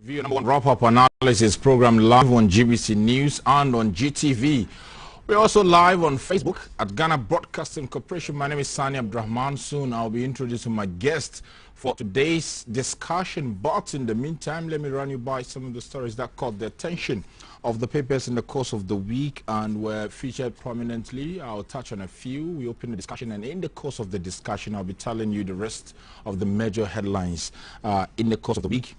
View number one wrap-up analysis program live on GBC News and on GTV. We're also live on Facebook at Ghana Broadcasting Corporation. My name is Sani Abdurrahman. Soon I'll be introducing my guest for today's discussion. But in the meantime, let me run you by some of the stories that caught the attention of the papers in the course of the week and were featured prominently. I'll touch on a few. We open the discussion, and in the course of the discussion, I'll be telling you the rest of the major headlines in the course of the week.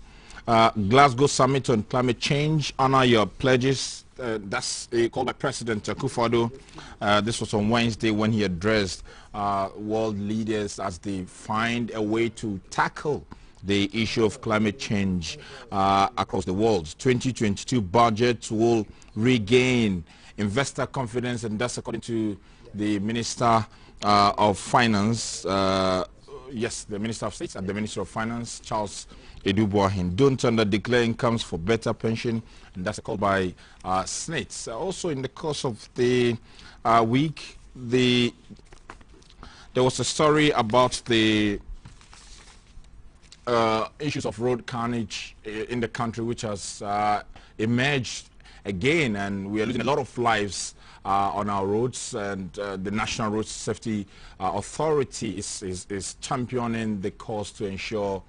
Glasgow Summit on Climate Change, honor your pledges. That's called by President Akufo-Addo. This was on Wednesday when he addressed world leaders as they find a way to tackle the issue of climate change across the world. 2022 budget will regain investor confidence, and that's according to the Minister of Finance. Yes, the Minister of State and the Minister of Finance, Charles Edubuahin. Don't declare incomes for better pension, and that's a call by SNITS. Also, in the course of the week, there was a story about the issues of road carnage in the country, which has emerged again, and we are losing a lot of lives on our roads, and the National Road Safety Authority is championing the cause to ensure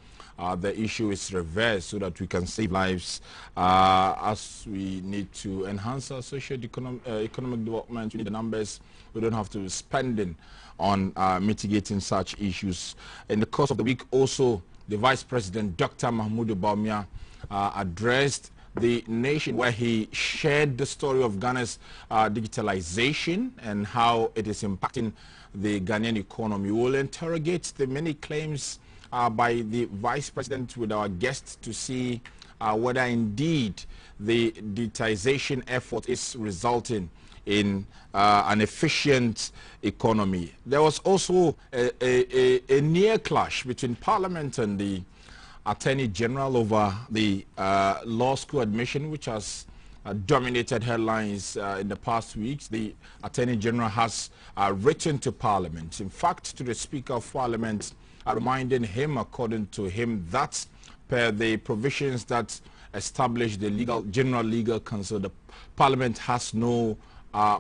the issue is reversed so that we can save lives as we need to enhance our socio-economic development. We need the numbers. We don't have to be spending on mitigating such issues. In the course of the week also, the Vice President, Dr. Mahmoud Bawumia, addressed the nation, where he shared the story of Ghana's digitalization and how it is impacting the Ghanaian economy. We will interrogate the many claims by the Vice President with our guests to see whether indeed the digitization effort is resulting in an efficient economy. There was also a near clash between Parliament and the Attorney General over the law school admission, which has dominated headlines in the past weeks. The Attorney General has written to Parliament, in fact to the Speaker of Parliament, reminding him, according to him, that per the provisions that establish the General Legal Council, the Parliament has no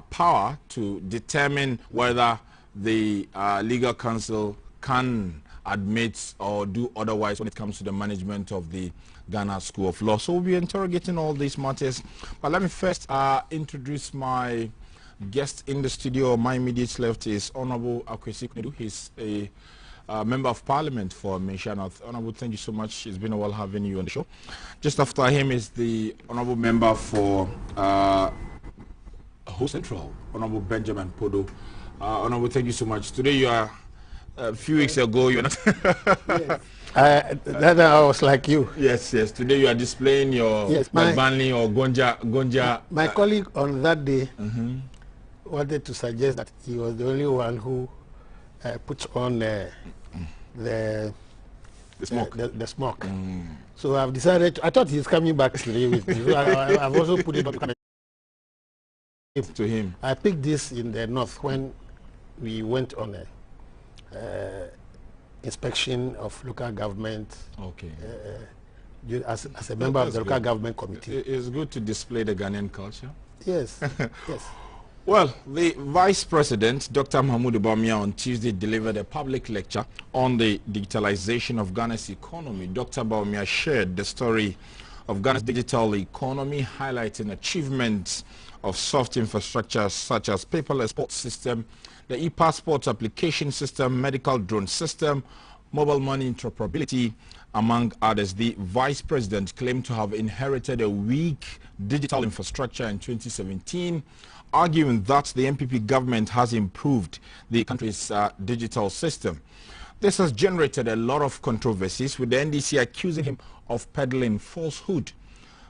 power to determine whether the Legal Council can admit or do otherwise when it comes to the management of the Ghana School of Law. So we'll be interrogating all these matters. But let me first introduce my guest in the studio. My immediate left is Honorable Akwesi Kunedu. He's a Member of Parliament for Misha North. Honorable, thank you so much. It's been a while having you on the show. Just after him is the Honorable Member for Ho Central, Honorable Benjamin Podo. Honorable, thank you so much. Today you are, a few weeks ago, you're not. Yes. That I was like you. Yes, yes. Today you are displaying your Banli or Gonja. My colleague on that day wanted to suggest that he was the only one who puts on the smoke. The smoke. So I've decided. I thought he's coming back today with me. So I've also put it on to him. I picked this in the north when we went on a inspection of local government. Okay. As a member of the local government committee. It's good to display the Ghanaian culture. Yes. Yes. Well, the Vice President, Dr. Mahmoud Bawumia, on Tuesday delivered a public lecture on the digitalization of Ghana's economy. Dr. Bawumia shared the story of Ghana's digital economy, highlighting achievements of soft infrastructure such as paperless passport system, the e-passport application system, medical drone system, mobile money interoperability, among others. The Vice President claimed to have inherited a weak digital infrastructure in 2017, arguing that the MPP government has improved the country's digital system. This has generated a lot of controversies, with the NDC accusing him of peddling falsehood.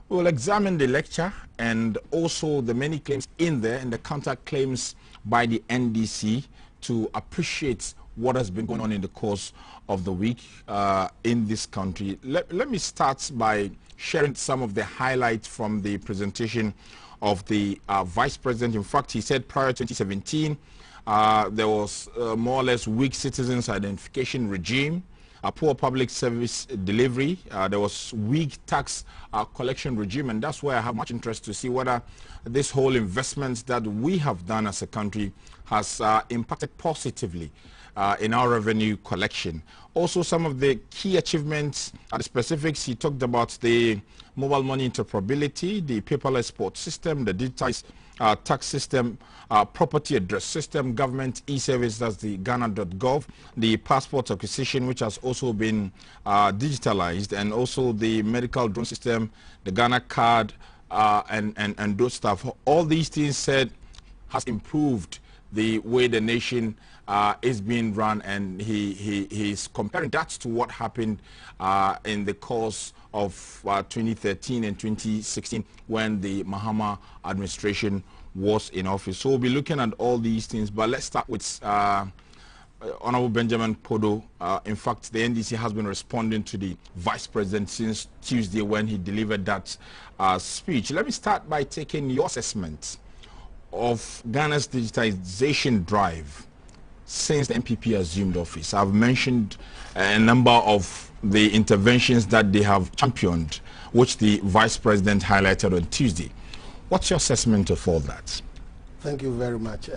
We will examine the lecture and also the many claims in there and the counter claims by the NDC to appreciate what has been going on in the course of the week in this country. Let me start by sharing some of the highlights from the presentation of the Vice President. In fact, he said prior to 2017, there was more or less weak citizens identification regime. poor public service delivery. There was weak tax collection regime, and that's why I have much interest to see whether this whole investment that we have done as a country has impacted positively in our revenue collection. Also, some of the key achievements, the specifics, he talked about the mobile money interoperability, the paperless support system, the digitized tax system, property address system, government e-service, that's the Ghana.gov, the passport acquisition, which has also been digitalized, and also the medical drone system, the Ghana card, and those stuff. All these things said has improved the way the nation is being run, and he's comparing that to what happened in the course of 2013 and 2016 when the Mahama administration was in office. So we'll be looking at all these things, but let's start with Honorable Benjamin Podo. In fact, the NDC has been responding to the Vice President since Tuesday when he delivered that speech. Let me start by taking your assessment of Ghana's digitization drive since the MPP assumed office. I've mentioned a number of the interventions that they have championed, which the Vice President highlighted on Tuesday. What's your assessment of all that? Thank you very much.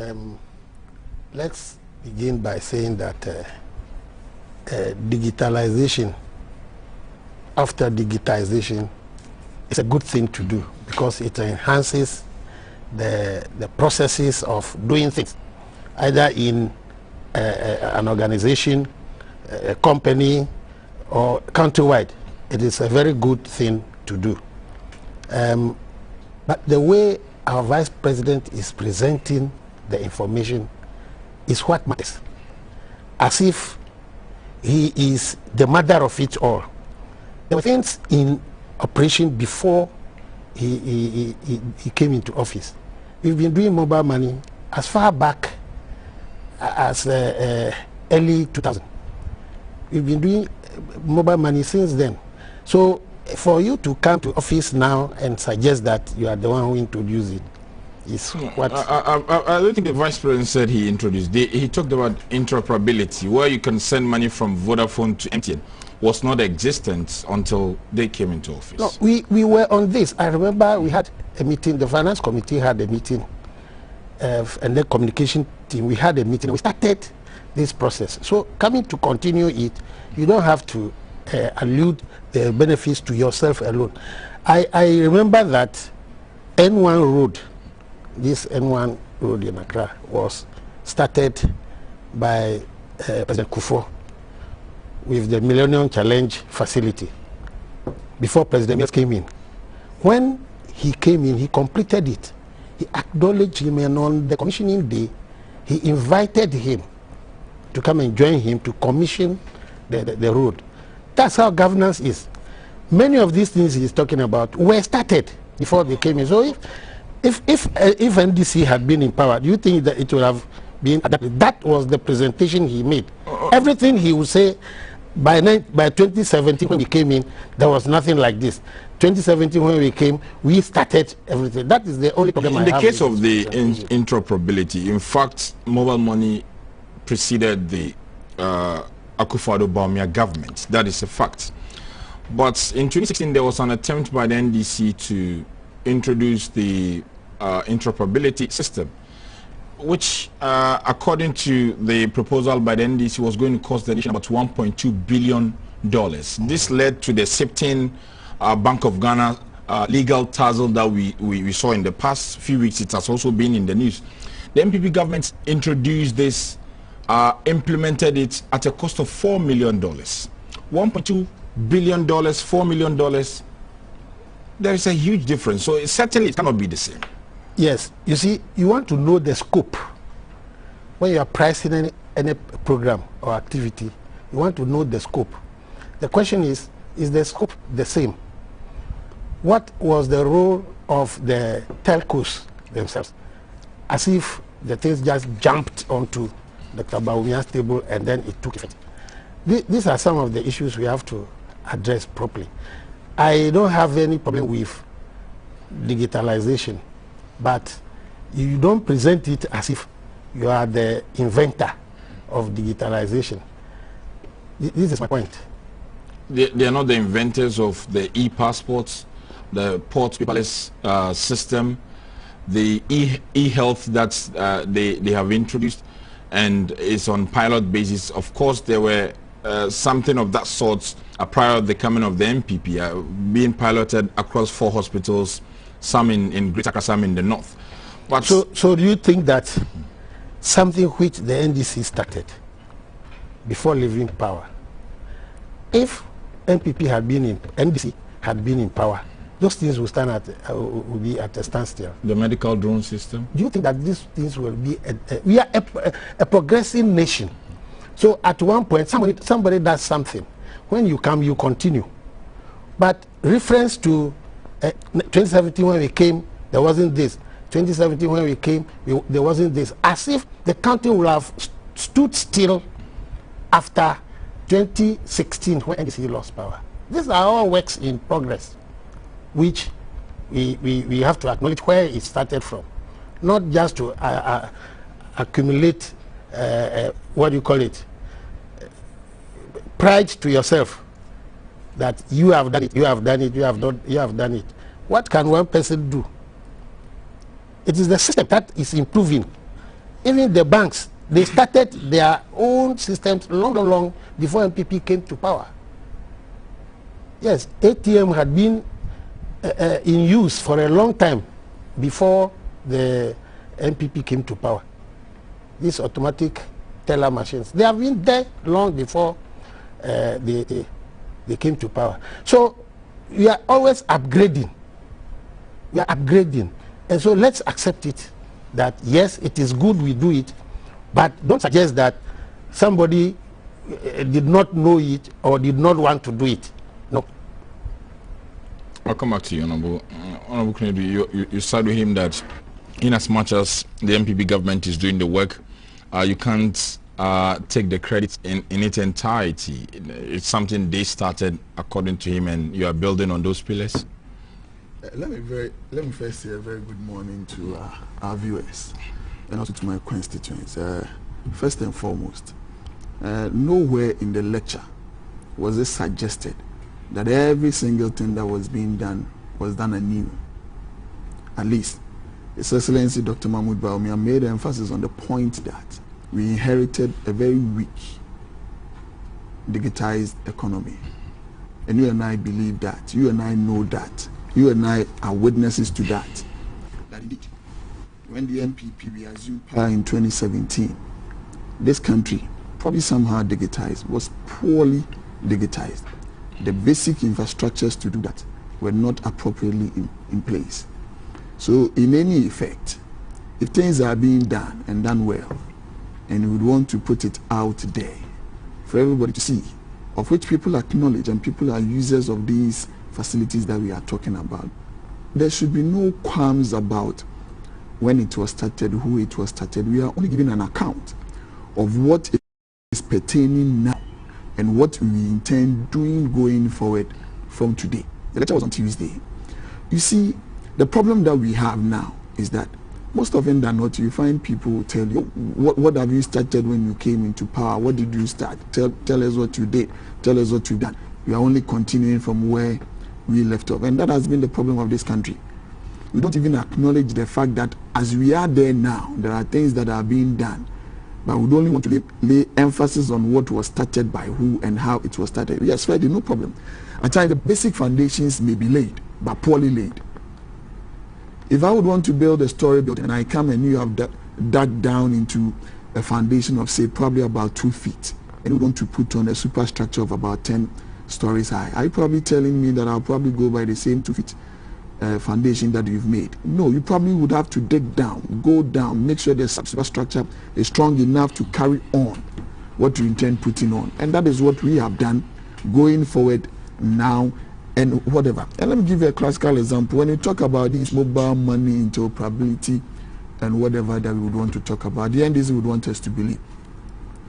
Let's begin by saying that digitalization, after digitization, is a good thing to do because it enhances the processes of doing things, either in an organization, a company, or countrywide. It is a very good thing to do. But the way our Vice President is presenting the information is what matters, as if he is the mother of it all. There were things in operation before he came into office. We've been doing mobile money as far back as early 2000. We've been doing mobile money since then. So for you to come to office now and suggest that you are the one who introduced it is what... I don't think the Vice President said he introduced. He talked about interoperability, where you can send money from Vodafone to MTN. Was not existent until they came into office. No, we were on this. I remember we had a meeting, the Finance Committee had a meeting, and the communication team, we had a meeting. We started this process. So coming to continue it, you don't have to allude the benefits to yourself alone. I remember that N1 road, this N1 road in Accra, was started by President Kufuor with the Millennium Challenge facility before President Mills came in. When he came in, he completed it. He acknowledged him, and on the commissioning day, he invited him to come and join him to commission the road. That's how governance is. Many of these things he's talking about were started before they came in. So if NDC had been in power, do you think that it would have been adapted? That was the presentation he made. Everything he would say, by 2017 when we came in, there was nothing like this. 2017 when we came, we started everything. That is the only problem I have. In the case of the interoperability, in fact, mobile money preceded the Akufo-Addo government. That is a fact. But in 2016, there was an attempt by the NDC to introduce the interoperability system, which, according to the proposal by the NDC, was going to cost the nation about $1.2 billion. This led to the SIPTIN Bank of Ghana legal tussle that we saw in the past few weeks. It has also been in the news. The MPP government introduced this, implemented it at a cost of $4 million. $1.2 billion, $4 million. There is a huge difference. So it cannot be the same. Yes, you see, you want to know the scope. When you are pricing any program or activity, you want to know the scope. The question is the scope the same? What was the role of the telcos themselves? As if the things just jumped onto Dr. Bawumia's table and then it took effect. These are some of the issues we have to address properly. I don't have any problem with digitalization, but you don't present it as if you are the inventor of digitalization. This is my point. They are not the inventors of the e-passports, the port paperless system, the e-health that they have introduced, and is on pilot basis. Of course, there were something of that sort prior to the coming of the MPP, being piloted across 4 hospitals, some in Greater Accra, some in the north. But so do you think that something which the NDC started before leaving power, if NPP had been in, NDC had been in power, those things will stand at will be at a standstill? The medical drone system. Do you think that these things will be? We are a progressive nation. So at one point, somebody does something. When you come, you continue. But reference to 2017 when we came, there wasn't this. 2017 when we came, there wasn't this. As if the country would have stood still after 2016 when NDC lost power. These are all works in progress, which we have to acknowledge where it started from, not just to accumulate what do you call it, pride to yourself that you have done it, you have done it, you have done it. What can one person do? It is the system that is improving. Even the banks, they started their own systems long before MPP came to power. Yes, ATM had been in use for a long time before the MPP came to power. These automatic teller machines, they have been there long before they came to power. So we are always upgrading. We are upgrading. And so let's accept it that yes, it is good we do it, but don't suggest that somebody did not know it or did not want to do it. No. I'll come back to you, Honorable Kennedy. You said with him that in as much as the MPP government is doing the work, you can't take the credit in its entirety. It's something they started, according to him, and you are building on those pillars. Let me first say a very good morning to our viewers and also to my constituents. First and foremost, nowhere in the lecture was it suggested that every single thing that was being done was done anew. At least, His Excellency Dr. Mahmoud Bawumia made emphasis on the point that we inherited a very weak, digitized economy. And you and I believe that. You and I know that. You and I are witnesses to that. That indeed, when the MPP assumed power in 2017, this country, probably somehow digitized, was poorly digitized. The basic infrastructures to do that were not appropriately in place. So in any effect, if things are being done and done well, and we would want to put it out there for everybody to see, of which people acknowledge and people are users of these facilities that we are talking about, there should be no qualms about when it was started, who it was started. We are only giving an account of what is pertaining now and what we intend doing going forward from today. The lecture was on Tuesday. You see, the problem that we have now is that most often than not, you find people tell you, what have you started when you came into power? What did you start? Tell us what you did. Tell us what you've done. We are only continuing from where we left off. And that has been the problem of this country. We don't even acknowledge the fact that as we are there now, there are things that are being done. But we only want to lay emphasis on what was started by who and how it was started. Yes, Friday, no problem. At times, the basic foundations may be laid, but poorly laid. If I would want to build a story building and I come and you have dug down into a foundation of, say, probably about 2 feet, and you want to put on a superstructure of about 10 stories high, are you probably telling me that I'll probably go by the same 2 feet foundation that you've made? No, you probably would have to dig down, go down, make sure the superstructure is strong enough to carry on what you intend putting on. And that is what we have done going forward now and whatever. And let me give you a classical example. When you talk about this mobile money interoperability and whatever that we would want to talk about, the NDC would want us to believe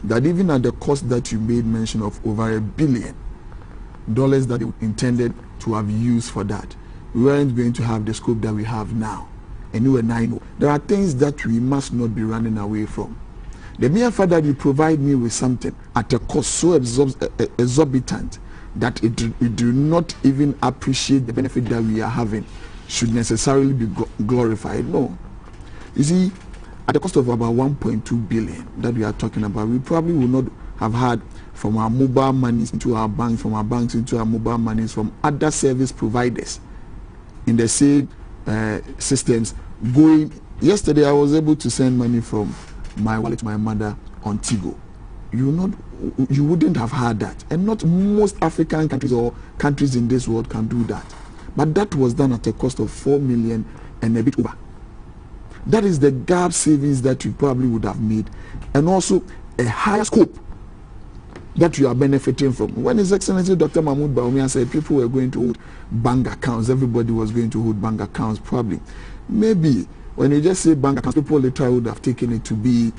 that even at the cost that you made mention of over $1 billion that they intended to have used for that, we weren't going to have the scope that we have now. And you and I know there are things that we must not be running away from. The mere fact that you provide me with something at a cost so exorbitant that it do not even appreciate the benefit that we are having should necessarily be glorified. No. You see, at the cost of about 1.2 billion that we are talking about, we probably would not have had from our mobile monies into our banks, from our banks into our mobile monies, from other service providers in the same systems going. Yesterday I was able to send money from my wallet to my mother on Tigo. You wouldn't have had that, and not most African countries or countries in this world can do that. But that was done at a cost of 4 million and a bit over. That is the gap savings that you probably would have made, and also a higher scope that you are benefiting from. When His Excellency Dr. Mahmoud Bawumia said people were going to hold bank accounts, everybody was going to hold bank accounts, probably. Maybe when you just say bank accounts, people literally would have taken it to be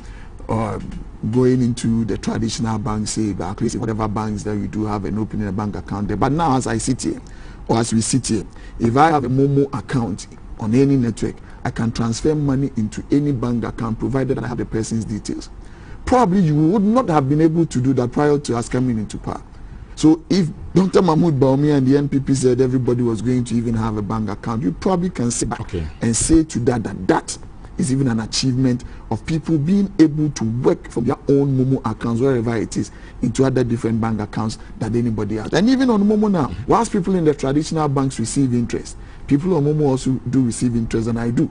going into the traditional banks, say Barclays, whatever banks that you do have, and opening a bank account there. But now, as I sit here, or as we sit here, if I have a Momo account on any network, I can transfer money into any bank account provided I have the person's details. Probably you would not have been able to do that prior to us coming into power. So if Dr. Mahmoud Bawumia and the NPP said everybody was going to even have a bank account, you probably can sit back and say to that is even an achievement of people being able to work from their own Momo accounts, wherever it is, into other different bank accounts that anybody else. And even on Momo now, whilst people in the traditional banks receive interest, people on Momo also do receive interest, and I do.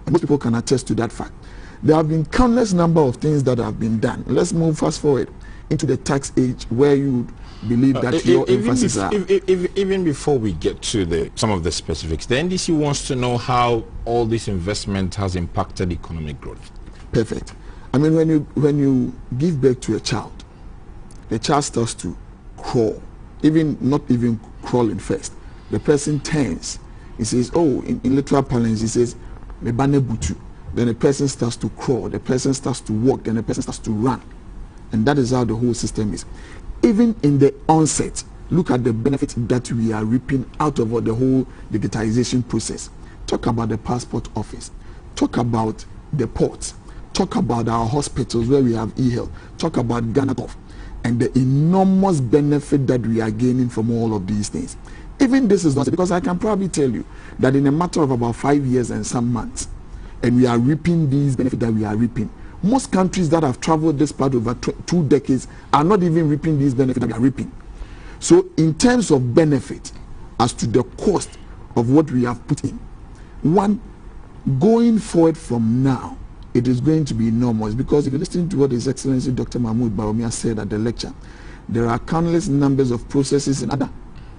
And most people can attest to that fact. There have been countless number of things that have been done. Let's move fast forward into the tax age, where you believe that your emphasis are. Even before we get to some of the specifics, the NDC wants to know how all this investment has impacted economic growth. Perfect. I mean, when you give birth to a child, the child starts to crawl, not even crawling first. The person turns. He says, oh, in literal parlance, he says, "Mebane butu." Then the person starts to crawl, the person starts to walk, then the person starts to run. And that is how the whole system is. Even in the onset, look at the benefits that we are reaping out of the whole digitization process. Talk about the passport office. Talk about the ports. Talk about our hospitals where we have e-health. Talk about Ghana Gov and the enormous benefit that we are gaining from all of these things. Even this is not, because I can probably tell you that in a matter of about 5 years and some months, and we are reaping these benefits that we are reaping. Most countries that have traveled this part over 2 decades are not even reaping these benefits that we are reaping. So in terms of benefit, as to the cost of what we have put in, one, going forward from now, it is going to be enormous, because if you listen to what His Excellency Dr. Mahmoud Bawumia said at the lecture, there are countless numbers of processes and other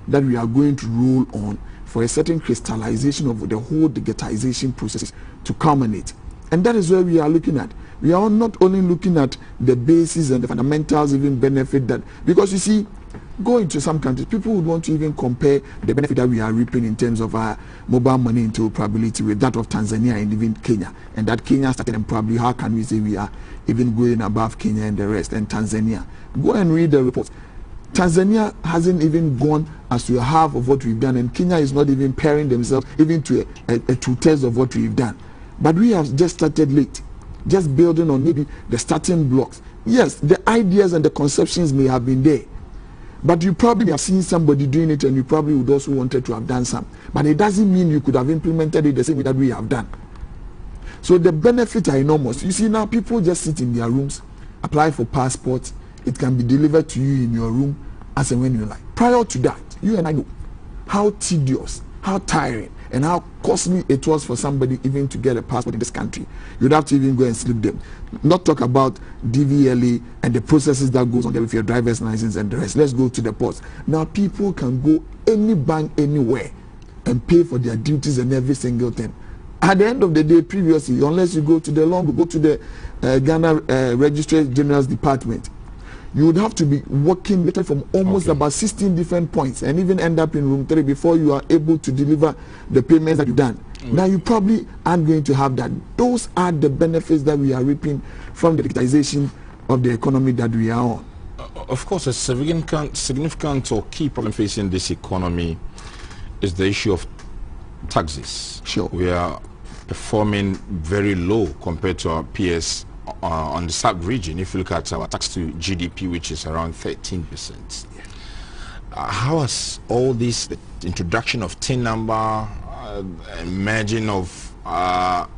that we are going to roll on for a certain crystallization of the whole digitization processes to culminate. And that is where we are looking at. We are not only looking at the basis and the fundamentals, even benefit that, because you see, going to some countries, people would want to even compare the benefit that we are reaping in terms of our mobile money interoperability with that of Tanzania and even Kenya. And that Kenya started, and probably how can we say we are even going above Kenya and the rest, and Tanzania. Go and read the reports. Tanzania hasn't even gone as to half of what we've done, and Kenya is not even pairing themselves even to a 2/3 of what we've done. But we have just started late, just building on maybe the starting blocks. Yes, the ideas and the conceptions may have been there, but you probably have seen somebody doing it, and you probably would also wanted to have done some. But it doesn't mean you could have implemented it the same way that we have done. So the benefits are enormous. You see, now people just sit in their rooms, apply for passports. It can be delivered to you in your room as and when you like. Prior to that, you and I know how tedious, how tiring, and how costly it was for somebody even to get a passport in this country. You'd have to even go and slip them. Not talk about DVLA and the processes that goes on there with your driver's license and the rest. Let's go to the ports. Now people can go any bank anywhere and pay for their duties and every single thing. At the end of the day, previously, unless you go to the Ghana Registrar General's Department, you would have to be working literally from almost about 16 different points and even end up in room 3 before you are able to deliver the payments that you've done. Now you probably aren't going to have that. Those are the benefits that we are reaping from the digitization of the economy that we are on. Of course, a significant or key problem facing this economy is the issue of taxes. Sure. We are performing very low compared to our peers on the sub-region, if you look at our tax to GDP, which is around 13%. How has all this, the introduction of TIN number, merging of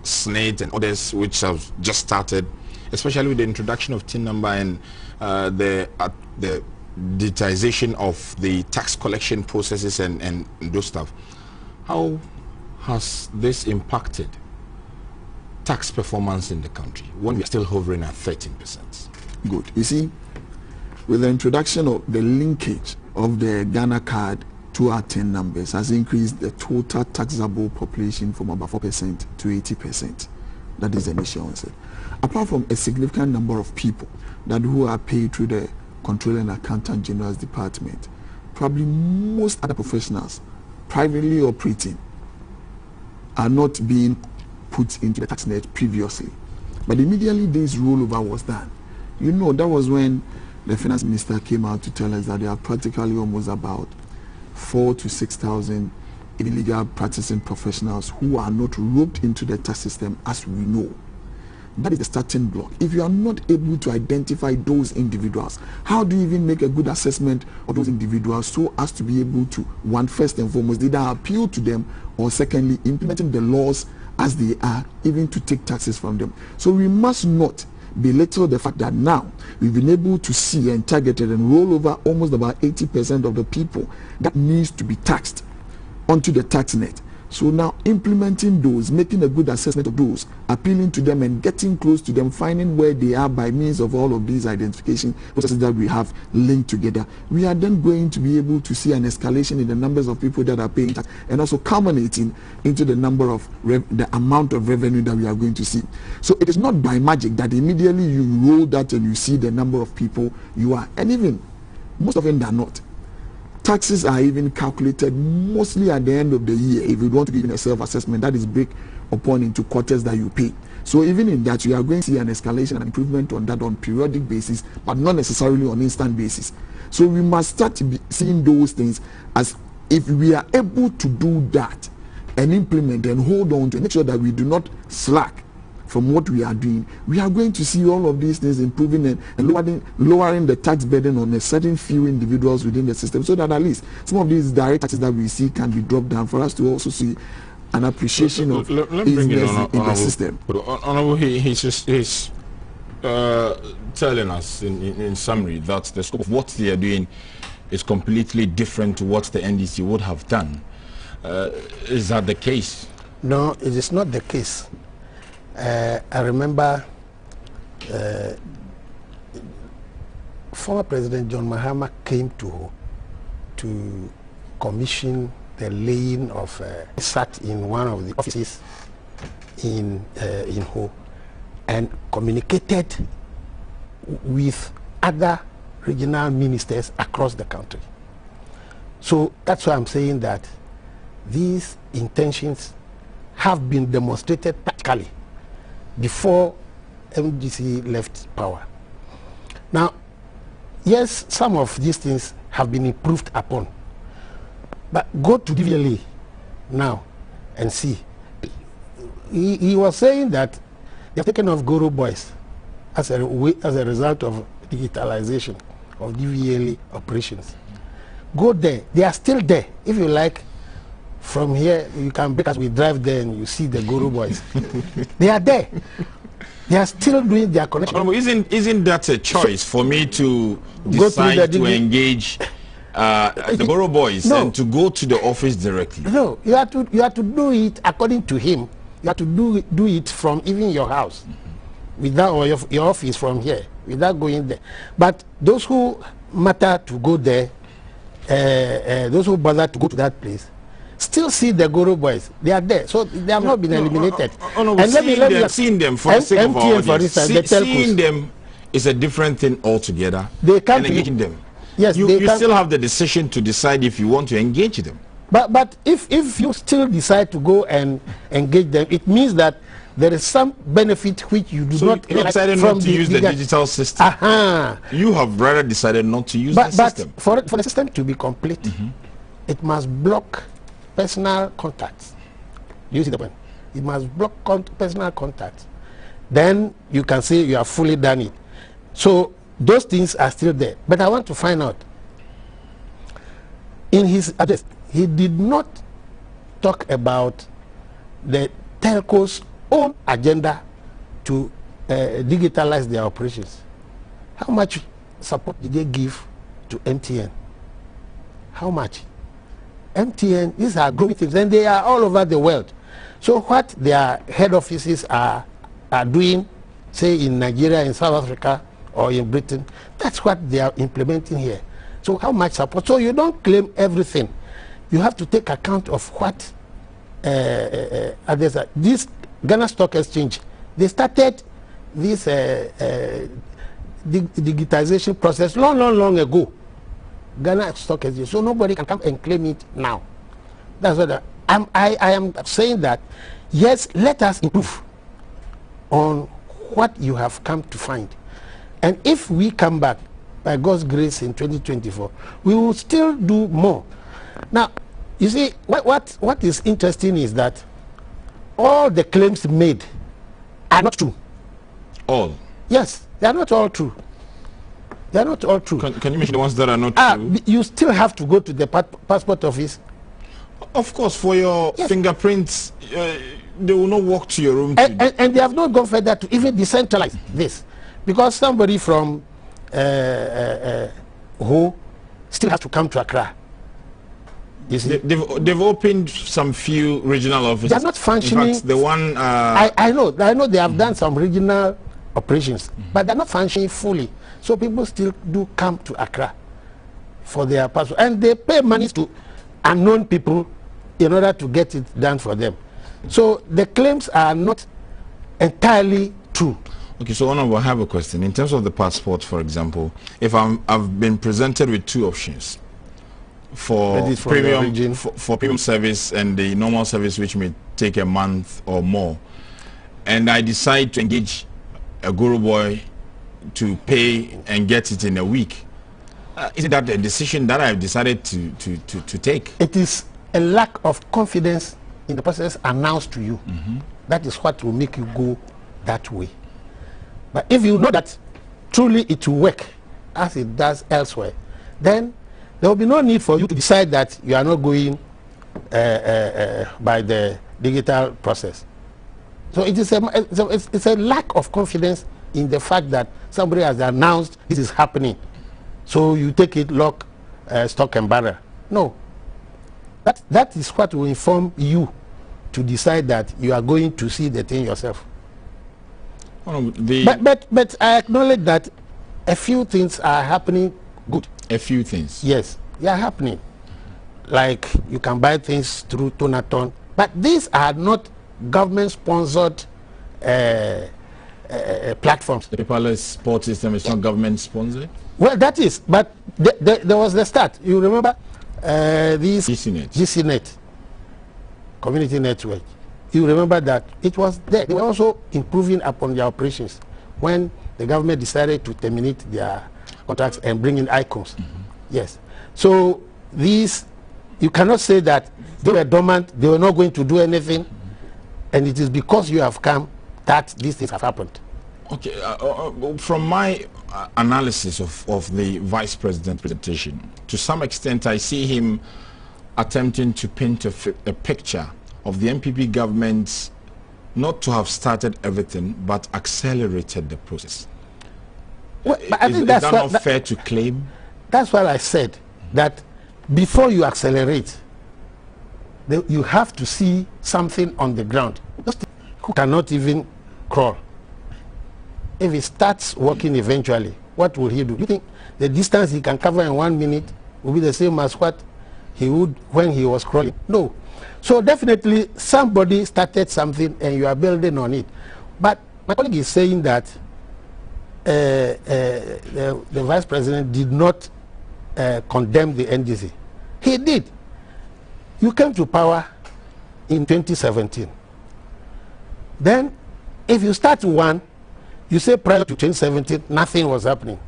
SNAIT and others which have just started, especially with the introduction of TIN number and the digitization of the tax collection processes and those stuff, how has this impacted tax performance in the country when we're still hovering at 13%? Good. You see, with the introduction of the linkage of the Ghana card to our 10 numbers has increased the total taxable population from about 4% to 80%. That is the initial onset. Apart from a significant number of people that who are paid through the Controller and Accountant General's Department, probably most other professionals privately operating are not being put into the tax net previously. But immediately this rollover was done. You know, that was when the finance minister came out to tell us that there are practically almost about 4,000 to 6,000 illegal practicing professionals who are not roped into the tax system as we know. That is the starting block. If you are not able to identify those individuals, how do you even make a good assessment of those individuals so as to be able to, one, first and foremost, either appeal to them, or secondly, implementing the laws as they are, even to take taxes from them. So we must not belittle the fact that now we've been able to see and targeted and roll over almost about 80% of the people that needs to be taxed onto the tax net. So now implementing those, making a good assessment of those, appealing to them and getting close to them, finding where they are by means of all of these identification processes that we have linked together, we are then going to be able to see an escalation in the numbers of people that are paying tax, and also culminating into the number of the amount of revenue that we are going to see. So it is not by magic that immediately you roll that and you see the number of people you are, and even most of them are not. Taxes are even calculated mostly at the end of the year. If you want to give a self-assessment, that is break upon into quarters that you pay. So even in that, you are going to see an escalation and improvement on that on periodic basis, but not necessarily on instant basis. So we must start seeing those things as, if we are able to do that and implement and hold on to make sure that we do not slack from what we are doing, we are going to see all of these things improving and lowering the tax burden on a certain few individuals within the system, so that at least some of these direct taxes that we see can be dropped down for us to also see an appreciation of easiness in the system. Honorable, he's telling us in summary that the scope of what they are doing is completely different to what the NDC would have done. Is that the case? No, it is not the case. I remember former President John Mahama came to commission the laying of sat in one of the offices in Ho and communicated with other regional ministers across the country. So that's why I'm saying that these intentions have been demonstrated practically before MDC left power. Now, yes, some of these things have been improved upon, but go to DVLA now and see. He was saying that they have taken off Guru Boys as a result of digitalization of DVLA operations. Go there, they are still there. If you like, from here, you can break as we drive there and you see the Guru Boys. They are there. They are still doing their connection. Isn't that a choice for me to decide to engage the Guru Boys and to go to the office directly? No, you have to do it according to him. You have to do it from even your house, without, or your office from here, without going there. But those who matter to go there, those who bother to go to that place, still see the Guru Boys. They are there, so they have not been eliminated. And seeing them for the sake of our audience, seeing them is a different thing altogether. They can't engaging them. Yes, you still have the decision to decide if you want to engage them. But if you still decide to go and engage them, it means that there is some benefit which you do not. You decided not to use the digital system. You have rather decided not to use the system. But for the system to be complete, it must block personal contacts. Do you see the point? It must block personal contacts. then you can say you have fully done it. So those things are still there. But I want to find out, in his address, he did not talk about the telcos' own agenda to digitalize their operations. How much support did they give to MTN? How much? MTN, these are growing things, and they are all over the world. So what their head offices are doing, say in Nigeria, in South Africa, or in Britain, that's what they are implementing here. So how much support? So you don't claim everything. You have to take account of what others are. This Ghana Stock Exchange, they started this digitization process long ago. Ghana Stock Exchange. So nobody can come and claim it now. That's what I am saying, that yes, let us improve on what you have come to find. And if we come back, by God's grace, in 2024, we will still do more. Now, you see, what is interesting is that all the claims made are not true. All? Yes, they are not all true. They are not all true. Can you mention the ones that are not true? You still have to go to the passport office. Of course, for your fingerprints, they will not walk to your room. And they have not gone further to even decentralize this. Because somebody from who still has to come to Accra. You see? They've opened some few regional offices. They are not functioning. In fact, the one... I know they have done some regional operations, but they're not functioning fully. So people still do come to Accra for their passport. And they pay money to unknown people in order to get it done for them. So the claims are not entirely true. Okay, so Honorable, I have a question. In terms of the passport, for example, if I've been presented with two options for premium service and the normal service, which may take a month or more, and I decide to engage a guru boy to pay and get it in a week, isn't that a decision that I've decided to take? It is a lack of confidence in the process announced to you. That is what will make you go that way. But if you know that truly it will work as it does elsewhere, then there will be no need for you to decide that you are not going by the digital process. So it is it's a lack of confidence in the fact that somebody has announced this is happening. So you take it lock, stock and barrel. No. That is what will inform you to decide that you are going to see the thing yourself. But I acknowledge that a few things are happening good. A few things? Yes, they are happening. Like you can buy things through Tonaton. But these are not government-sponsored platforms. The paperless support system is not government-sponsored? Well, that is. But there was the start. You remember this GCNet, community network. You remember that it was there. They were also improving upon their operations when the government decided to terminate their contracts and bring in icons. Yes. So these, you cannot say that they were dormant, they were not going to do anything, and it is because you have come that these things have happened. Okay. From my analysis of the Vice President's presentation, to some extent I see him attempting to paint a picture of the MPP government not to have started everything but accelerated the process. Well, but I think that's not fair to claim? That's what I said, that before you accelerate, you have to see something on the ground. Who cannot even crawl. If he starts walking eventually, what will he do? Do you think the distance he can cover in 1 minute will be the same as what he would when he was crawling? No. So definitely somebody started something and you are building on it. But my colleague is saying that the Vice President did not condemn the NDC. He did. You came to power in 2017. Then if you start one, you say prior to 2017, nothing was happening.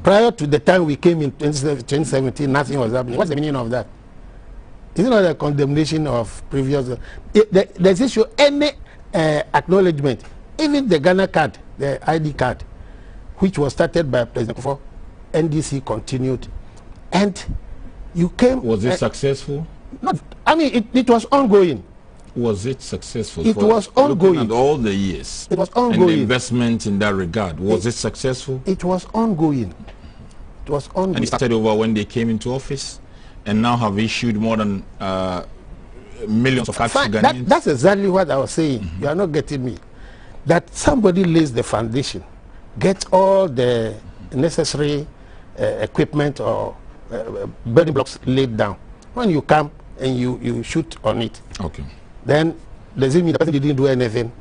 Prior to the time we came in 2017, nothing was happening. What's the meaning of that? Is it not a condemnation of previous? Does it show any acknowledgement even the Ghana card, the ID card, which was started by President Kufuor, NDC continued, and you came. Was it successful? Not, I mean, it was ongoing. Was it successful? It was ongoing. And all the years. It was ongoing. And the investment in that regard, was it successful? It was ongoing. It was ongoing. And it started over when they came into office, and now have issued more than millions of cards to Ghanaians. That's exactly what I was saying. You are not getting me. That somebody lays the foundation, gets all the necessary equipment or building blocks laid down. When you come and you shoot on it, okay, then does it mean the person didn't do anything?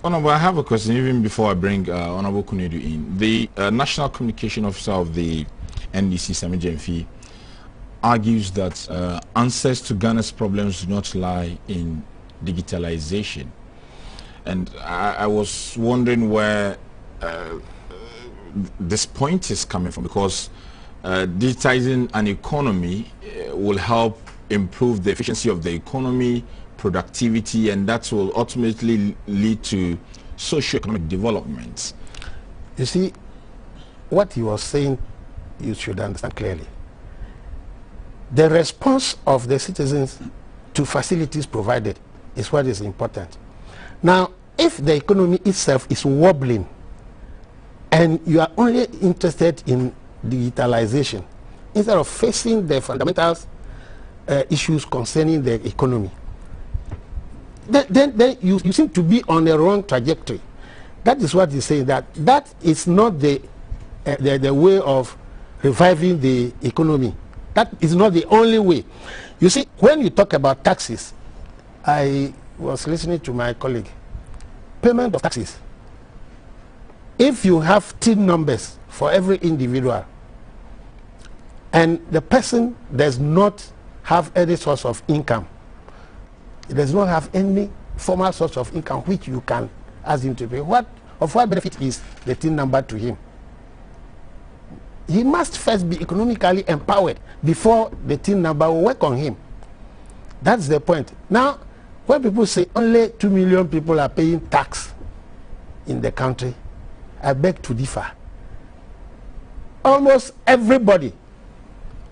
Honorable, I have a question even before I bring Honorable Kunedu in. The National Communication Officer of the NDC, Sami Jemfi, argues that answers to Ghana's problems do not lie in digitalization. And I was wondering where this point is coming from, because digitizing an economy will help improve the efficiency of the economy, productivity, and that will ultimately lead to socio-economic development. You see, what he was saying, you should understand clearly. The response of the citizens to facilities provided is what is important. Now, if the economy itself is wobbling and you are only interested in digitalization instead of facing the fundamental issues concerning the economy, then you seem to be on the wrong trajectory. That is what he's saying, that is not the way of reviving the economy. That is not the only way. You see, when you talk about taxes, I was listening to my colleague. Payment of taxes. If you have TIN numbers for every individual, and the person does not have any source of income, he does not have any formal source of income which you can ask him to pay, what benefit is the TIN number to him? He must first be economically empowered before the TIN number will work on him. That's the point. Now, when people say only 2 million people are paying tax in the country, I beg to differ. Almost everybody,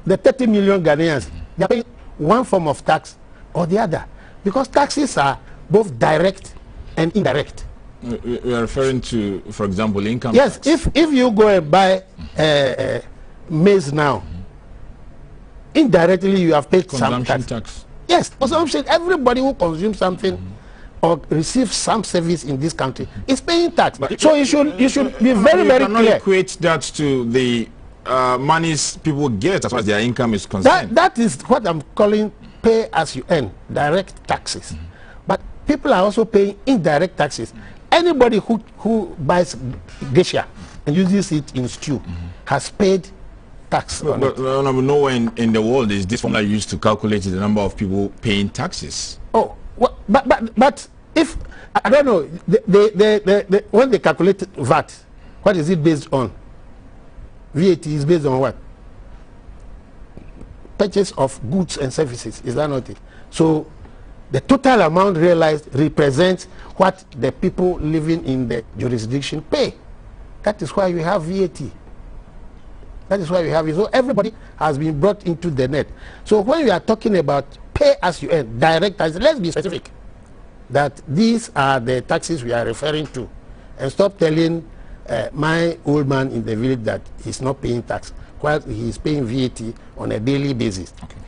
the 30 million Ghanaians, they are paying one form of tax or the other, because taxes are both direct and indirect. You are referring to, for example, income yes, tax? If you go and buy maize now, indirectly you have paid some tax. Yes, consumption. Everybody who consumes something or receives some service in this country is paying tax. But so you should be very clear. You cannot equate that to the monies people get as far as their income is concerned. That is what I'm calling pay as you earn, direct taxes. But people are also paying indirect taxes. Anybody who buys geisha and uses it in stew has paid tax on it. Nowhere in the world is this formula used to calculate the number of people paying taxes. Oh, well, but if I don't know, when they calculate VAT, what is it based on? VAT is based on what? Purchase of goods and services, is that not it? So the total amount realized represents what the people living in the jurisdiction pay. That is why we have VAT. That is why we have it. So everybody has been brought into the net. So when we are talking about pay as you earn, direct taxes, let's be specific that these are the taxes we are referring to, and stop telling my old man in the village that he's not paying tax while he is paying VAT on a daily basis. Okay.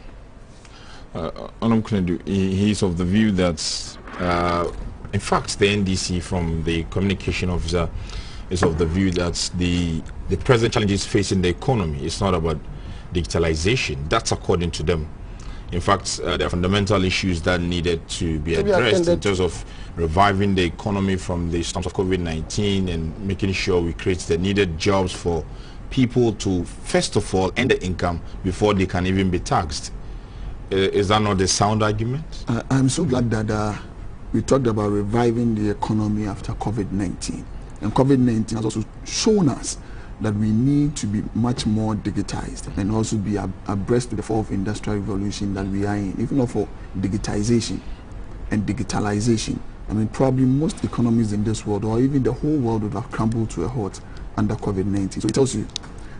He is of the view that, in fact, the NDC from the communication officer is of the view that the present challenges facing the economy is not about digitalization. That's according to them. In fact, there are fundamental issues that needed to be addressed in terms of reviving the economy from the storms of COVID-19 and making sure we create the needed jobs for people to, first of all, earn the income before they can even be taxed. Is that not a sound argument? I'm so glad that we talked about reviving the economy after COVID-19. And COVID-19 has also shown us that we need to be much more digitized and also be abreast to the fourth industrial revolution that we are in. If not for digitization and digitalization, I mean, probably most economies in this world, or even the whole world, would have crumbled to a halt under COVID-19. So it tells you,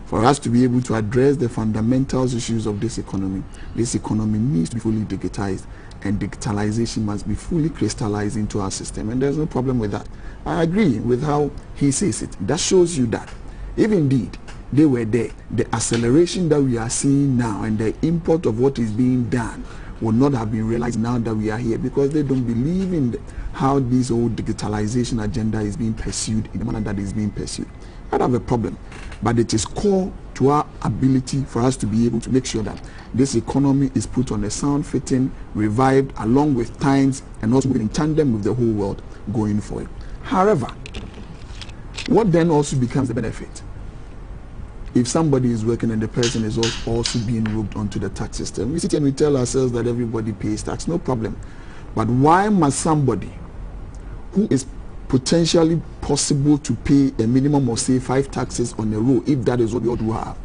for us to be able to address the fundamental issues of this economy needs to be fully digitized, and digitalization must be fully crystallized into our system. And there's no problem with that. I agree with how he says it. That shows you that, if indeed they were there, the acceleration that we are seeing now and the import of what is being done would not have been realized now that we are here, because they don't believe in how this whole digitalization agenda is being pursued in the manner that is being pursued. I don't have a problem, but it is core to our ability for us to be able to make sure that this economy is put on a sound footing, revived along with times, and also in tandem with the whole world going forward. However, what then also becomes the benefit? If somebody is working and the person is also being roped onto the tax system, we sit and we tell ourselves that everybody pays tax, no problem. But why must somebody who is potentially possible to pay a minimum of, say, 5 taxes on a row, if that is what we all do have,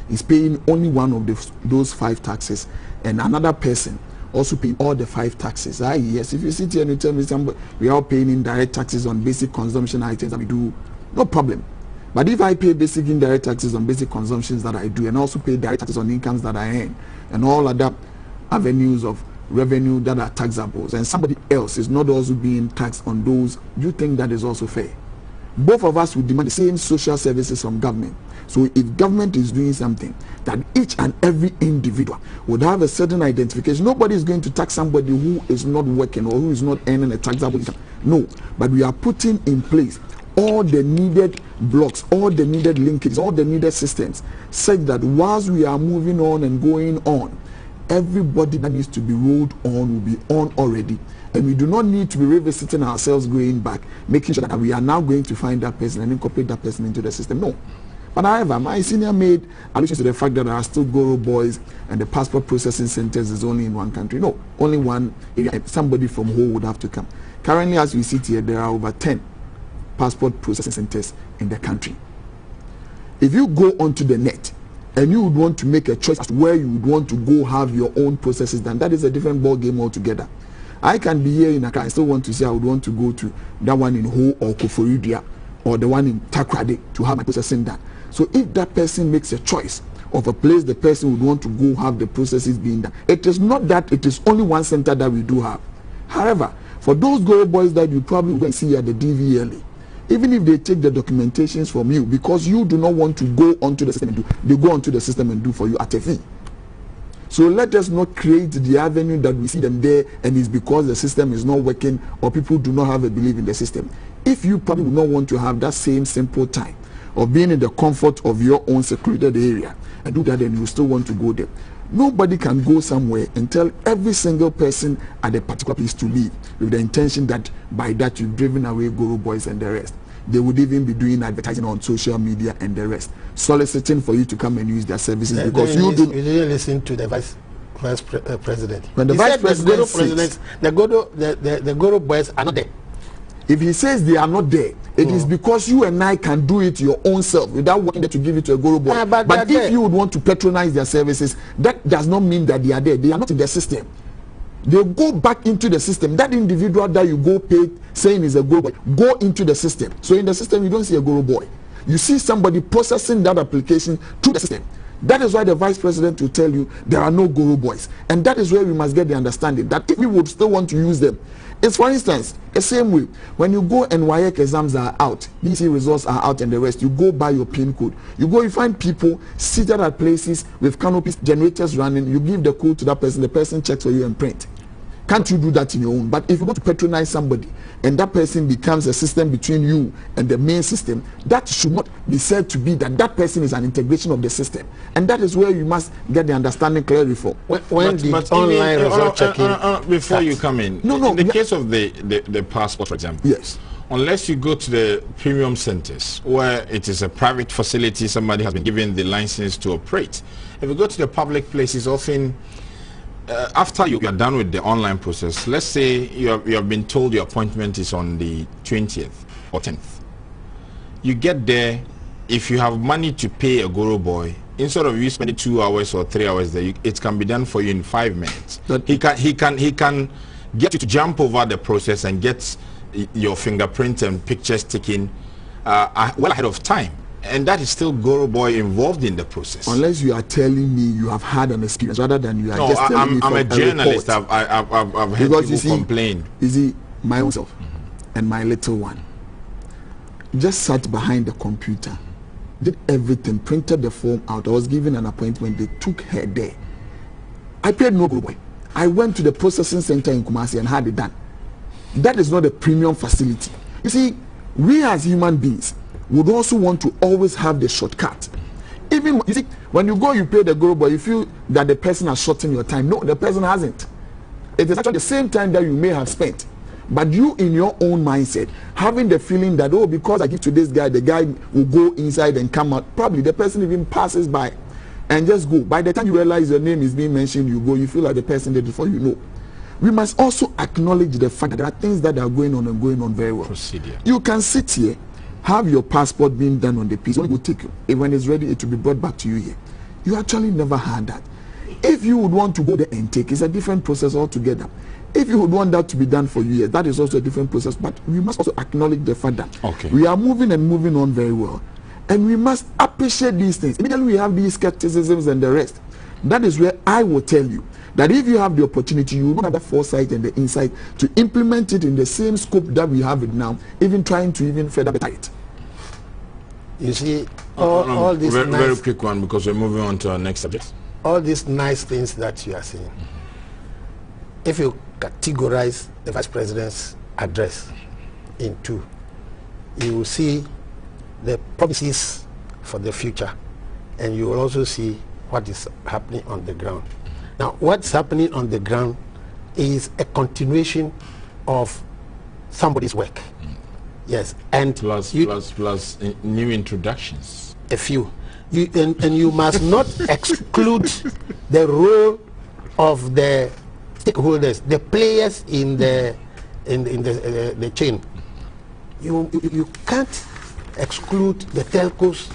is paying only one of those 5 taxes, and another person also paying all the 5 taxes? Yes, if you sit here and you tell me somebody, we are paying indirect taxes on basic consumption items that we do, no problem. But if I pay basic indirect taxes on basic consumptions that I do, and also pay direct taxes on incomes that I earn, and all other avenues of revenue that are taxables, and somebody else is not also being taxed on those, do you think that is also fair? Both of us would demand the same social services from government. So if government is doing something, that each and every individual would have a certain identification. Nobody is going to tax somebody who is not working or who is not earning a taxable income. No, but we are putting in place all the needed blocks, all the needed linkages, all the needed systems, such that whilst we are moving on and going on, everybody that needs to be rolled on will be on already, and we do not need to be revisiting ourselves going back, making sure that we are now going to find that person and incorporate that person into the system. No. But however, my senior made allusion to the fact that there are still Goro boys and the passport processing centers is only in one country. No, only one area. Somebody from home would have to come. Currently, as we sit here, there are over 10 passport processing centers in the country. If you go onto the net and you would want to make a choice as to where you would want to go have your own processes done, that is a different ball game altogether. I can be here in Accra, I still want to say I would want to go to that one in Ho or Koforidua or the one in Takrade to have my processing done. So if that person makes a choice of a place the person would want to go have the processes being done, it is not that it is only one center that we do have. However, for those Goro boys that you probably will see at the DVLA, even if they take the documentations from you, because you do not want to go onto the system and do, they go onto the system and do for you at a fee. So let us not create the avenue that we see them there and it's because the system is not working or people do not have a belief in the system. If you probably would not want to have that same simple time of being in the comfort of your own secluded area and do that, and you still want to go there, nobody can go somewhere and tell every single person at a particular place to leave with the intention that by that you've driven away Goro boys and the rest. They would even be doing advertising on social media and the rest, soliciting for you to come and use their services because you didn't listen to the vice president. When the vice president says the Goro boys are not there. If he says they are not there, it is because you and I can do it your own self without wanting to give it to a Goro boy. But if you would want to patronize their services, that does not mean that they are there. They are not in the system. They go back into the system. That individual that you go pay saying is a Goro boy, go into the system. So in the system, you don't see a Goro boy. You see somebody processing that application through the system. That is why the vice president will tell you there are no Goro boys. And that is where we must get the understanding that if we would still want to use them, it's, for instance, the same way when you go and WAEC exams are out, BC results are out and the rest, you go buy your PIN code. You go, you find people seated at places with canopies, generators running, you give the code to that person, the person checks for you and print. Can't you do that in your own? But if you want to patronize somebody and that person becomes a system between you and the main system, that should not be said to be that that person is an integration of the system. And that is where you must get the understanding clearly from. When the online result checking... Before you come in, in the case of the passport, for example, yes, unless you go to the premium centers where it is a private facility, somebody has been given the license to operate. If you go to the public places, often after you are done with the online process, let's say you have been told your appointment is on the 20th or 10th. You get there, if you have money to pay a Goro boy, instead of you spending 2 hours or 3 hours there, it can be done for you in 5 minutes. He can get you to jump over the process and get your fingerprint and pictures taken well ahead of time. And that is still Goro Boy involved in the process. Unless you are telling me you have had an experience, rather than you are just telling me I'm a journalist. I've heard because people complain. You see, my own self and my little one just sat behind the computer, did everything, printed the form out. I was given an appointment. They took her there. I paid no Goro Boy. I went to the processing center in Kumasi and had it done. That is not a premium facility. You see, we as human beings would also want to always have the shortcut. Even, you see, when you go, you pay the Goro Boy, you feel that the person has shortened your time. No, the person hasn't. It is actually the same time that you may have spent. But you, in your own mindset, having the feeling that, oh, because I give to this guy, the guy will go inside and come out. Probably the person even passes by and just go. By the time you realize your name is being mentioned, you go, you feel like the person did before you know. We must also acknowledge the fact that there are things that are going on and going on very well. Procedure. You can sit here, have your passport being done on the piece. It will take you. When it's ready, it will be brought back to you here. You actually never had that. If you would want to go there and take, it's a different process altogether. If you would want that to be done for you, yes, that is also a different process. But we must also acknowledge the fact that we are moving and moving on very well. And we must appreciate these things. Immediately we have these skepticisms and the rest. That is where I will tell you that if you have the opportunity, you will have the foresight and the insight to implement it in the same scope that we have it now, even trying to even further better it. You see, all these very quick one, because we're moving on to our next subject. All these nice things that you are saying, if you categorize the Vice President's address in two, you will see the promises for the future, and you will also see what is happening on the ground. Now, what's happening on the ground is a continuation of somebody's work. Yes, and plus new introductions. A few. And you must not exclude the role of the stakeholders, the players in the chain. You can't exclude the telcos.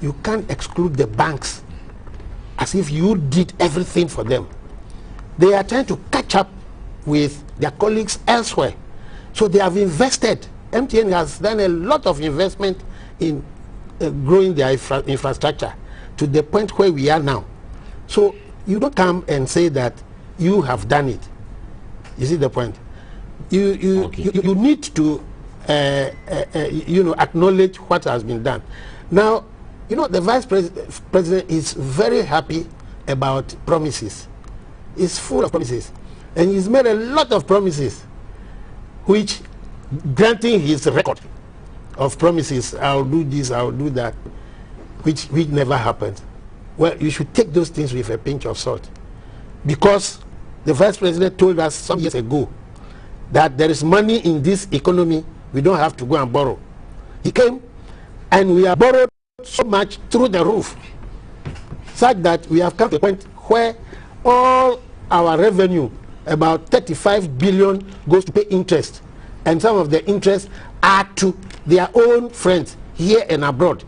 You can't exclude the banks as if you did everything for them. They are trying to catch up with their colleagues elsewhere. So they have invested. MTN has done a lot of investment in growing their infrastructure to the point where we are now. So you don't come and say that you have done it. You see the point? You need to acknowledge what has been done. Now, the Vice President is very happy about promises. He's full of promises. And he's made a lot of promises, which, granting his record of promises, I'll do this, I'll do that, which never happened. Well, you should take those things with a pinch of salt. Because the Vice President told us some years ago that there is money in this economy, we don't have to go and borrow. He came, and we have borrowed so much through the roof, such that we have come to a point where all our revenue, about 35 billion, goes to pay interest, and some of the interest are to their own friends here and abroad.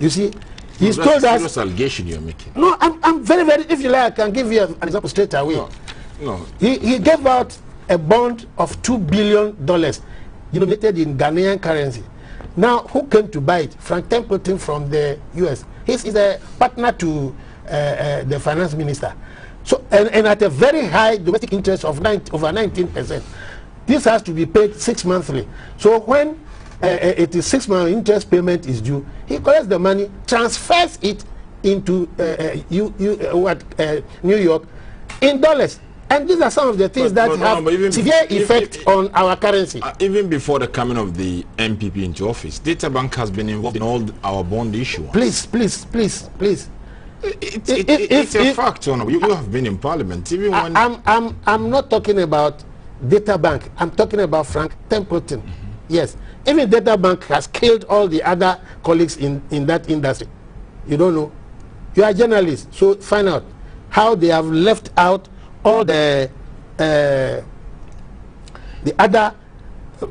You see, he's told us. That's a allegation you're making. No, I'm very, very. If you like, I can give you an example straight away. No. He gave out a bond of $2 billion, denominated in Ghanaian currency. Now, who came to buy it? Frank Templeton from the U.S. He's a partner to the finance minister. So, and at a very high domestic interest of over 19%. This has to be paid 6 monthly. So when it is 6 month interest payment is due, he collects the money, transfers it into New York in dollars. And these are some of the things that have severe effect on our currency. Even before the coming of the MPP into office, Data Bank has been involved in all our bond issuance. Please. It's a fact, Honor. You have been in Parliament. Even when I'm not talking about Data Bank. I'm talking about Frank Templeton. Yes. Even Data Bank has killed all the other colleagues in that industry. You don't know. You are journalists, so find out how they have left out all the other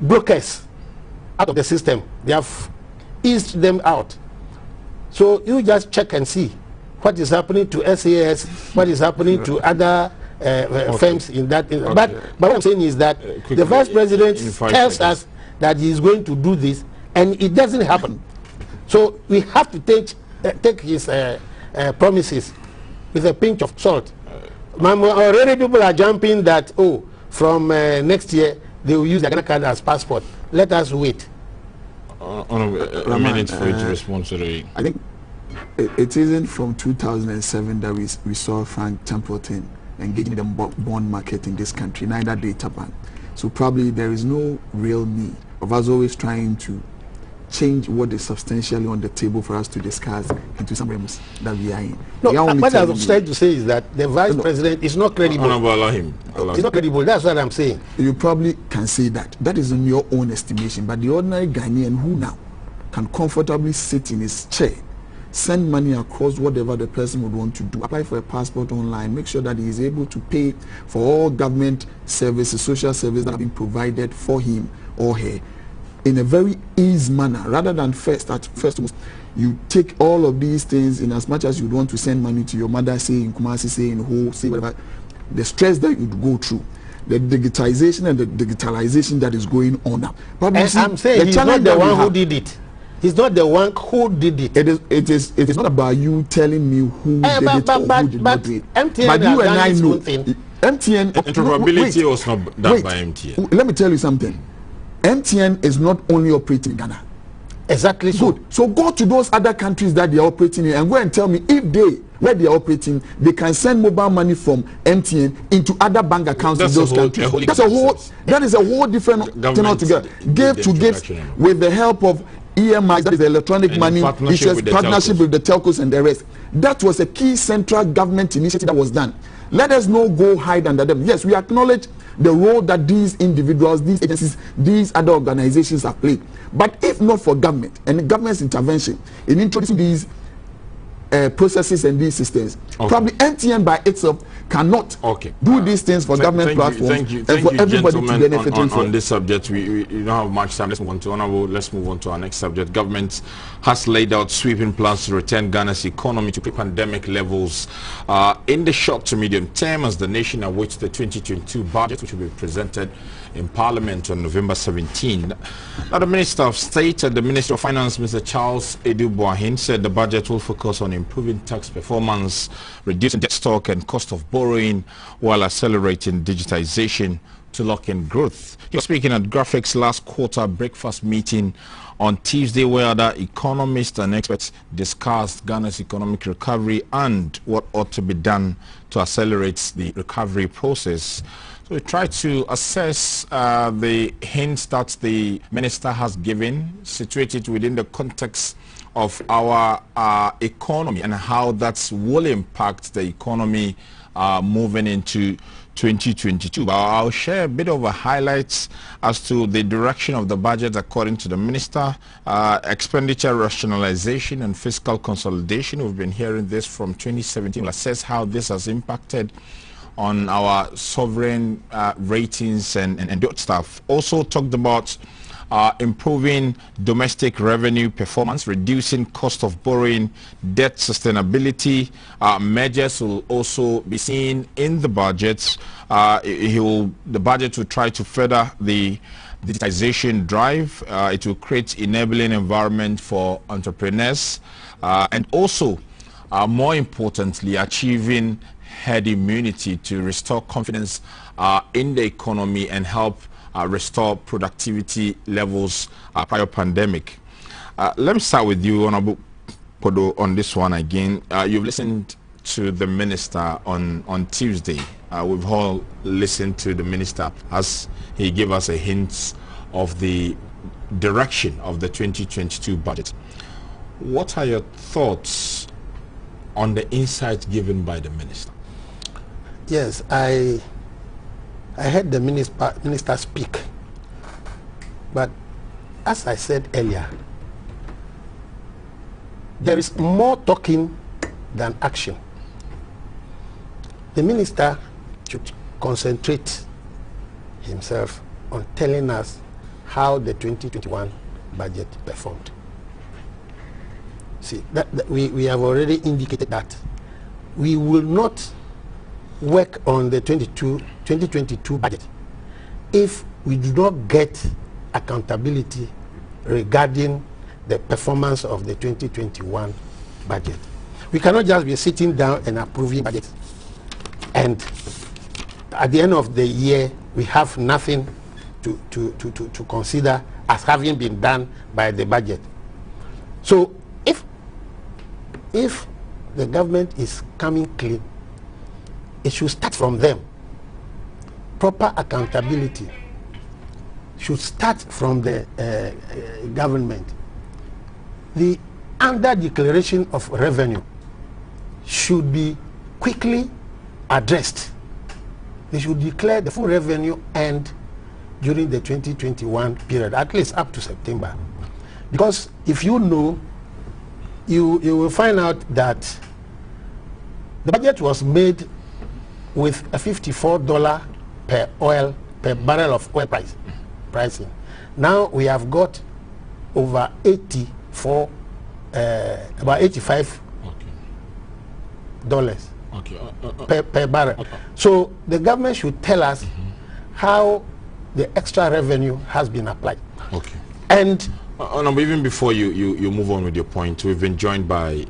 brokers out of the system. They have eased them out. So you just check and see what is happening to SAS, what is happening to other firms in that. But what I'm saying is that the vice president tells us that he is going to do this, and it doesn't happen. So we have to take his promises with a pinch of salt. Already people are jumping that, from next year they will use the Ghana card as passport. Let us wait. A minute for you to respond to the... I think it isn't from 2007 that we saw Frank Templeton engaging in the bond market in this country, neither data bank. So probably there is no real need of us always trying to change what is substantially on the table for us to discuss into some realms that we are in. No, what I was trying to say is that the vice president is not credible. Allow him. He's not credible. That's what I'm saying. You probably can say that. That is in your own estimation. But the ordinary Ghanaian who now can comfortably sit in his chair, send money across whatever the person would want to do, apply for a passport online, make sure that he is able to pay for all government services, social services that are being provided for him or her in a very easy manner, rather than first you take all of these things in as much as you want to send money to your mother, say in Kumasi, say in Ho, say whatever, the stress that you'd go through, the digitization and the digitalization that is going on now. But I'm saying he's not the one who did it. He's not the one who did it. It is not about you telling me who did it or who did not do it. MTN but you and I know MTN interoperability was not done by MTN. Let me tell you something. MTN is not only operating in Ghana. Exactly. Good. So go to those other countries that they are operating in and go and tell me if where they are operating, they can send mobile money from MTN into other bank accounts in those countries. That is a whole different thing altogether. Give with the help of EMI, that is the electronic money issues, partnership with the telcos and the rest. That was a key central government initiative that was done. Let us not go hide under them. Yes, we acknowledge the role that these individuals, these agencies, these other organizations have played. But if not for government and the government's intervention in introducing these processes and these systems, probably MTN by itself cannot do these things for government platforms and for everybody to benefit on this subject. We don't have much time. Let's move on to our next subject. Government has laid out sweeping plans to return Ghana's economy to pre-pandemic levels in the short to medium term as the nation awaits the 2022 budget, which will be presented in Parliament on November 17. Now, the Minister of State and the Minister of Finance, Mr. Charles Edu Boahin, said the budget will focus on improving tax performance, reducing debt stock and cost of borrowing, while accelerating digitization to lock in growth. He was speaking at Graphics last quarter breakfast meeting on Tuesday, where other economists and experts discussed Ghana's economic recovery and what ought to be done to accelerate the recovery process. So we try to assess the hints that the minister has given, situated within the context of our economy and how that will impact the economy moving into 2022. But I'll share a bit of a highlights as to the direction of the budget according to the minister. Expenditure rationalization and fiscal consolidation. We've been hearing this from 2017. We'll assess how this has impacted on our sovereign ratings and that stuff. Also talked about improving domestic revenue performance, reducing cost of borrowing, debt sustainability. Measures will also be seen in the budget. The budget will try to further the digitization drive. It will create enabling environment for entrepreneurs and also, more importantly, achieving herd immunity to restore confidence in the economy and help restore productivity levels prior pandemic. Let me start with you, Honorable Podo, on this one again. You've listened to the minister on Tuesday. We've all listened to the minister as he gave us a hint of the direction of the 2022 budget. What are your thoughts on the insights given by the minister? Yes, I heard the minister speak, but as I said earlier, there is more talking than action. The minister should concentrate himself on telling us how the 2021 budget performed. See, we have already indicated that we will not work on the 2022 budget if we do not get accountability regarding the performance of the 2021 budget. We cannot just be sitting down and approving budget, and at the end of the year we have nothing to consider as having been done by the budget. So if the government is coming clean, it should start from them. Proper accountability should start from the government. The under declaration of revenue should be quickly addressed. They should declare the full revenue earned during the 2021 period, at least up to September. Because if you know, you will find out that the budget was made with a $54 per barrel of oil pricing. Now we have got over 84, about $85 per barrel. Okay. So the government should tell us how the extra revenue has been applied. Okay. And even before you move on with your point, we've been joined by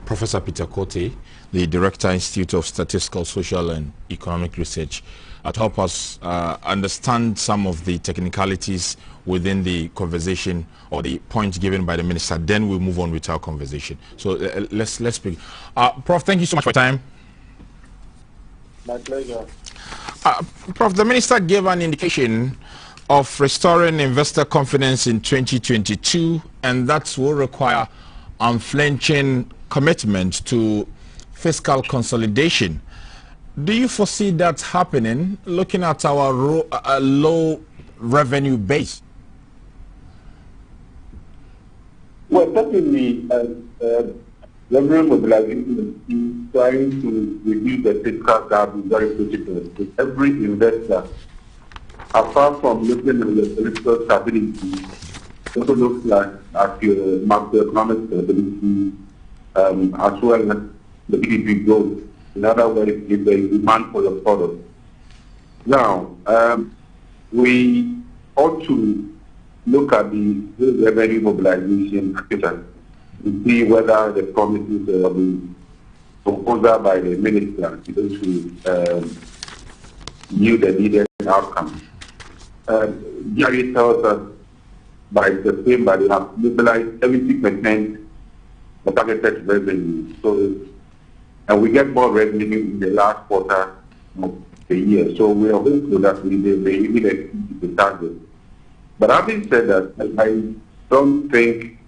Professor Peter Kote, the Director, Institute of Statistical, Social and Economic Research, to help us understand some of the technicalities within the conversation or the points given by the minister. Then we'll move on with our conversation. So let's speak. Prof, thank you so much for your time. My pleasure. Prof, the minister gave an indication of restoring investor confidence in 2022, and that will require unflinching commitment to fiscal consolidation. Do you foresee that happening, looking at our low revenue base? Well, certainly, revenue mobilization is trying to reduce the fiscal gap is very critical. With every investor, apart from looking at the political stability, also looks at your macroeconomic stability, as well as the GDP growth. In other words, if there is demand for the product. Now, we ought to look at the revenue mobilization picture to see whether the promises of the proposal by the minister is going to yield the needed outcome. Jerry tells us by September they have mobilized 70% of targeted revenue. So, and we get more revenue in the last quarter of the year. So we are hopeful that we may even exceed the target. But having said that, I don't think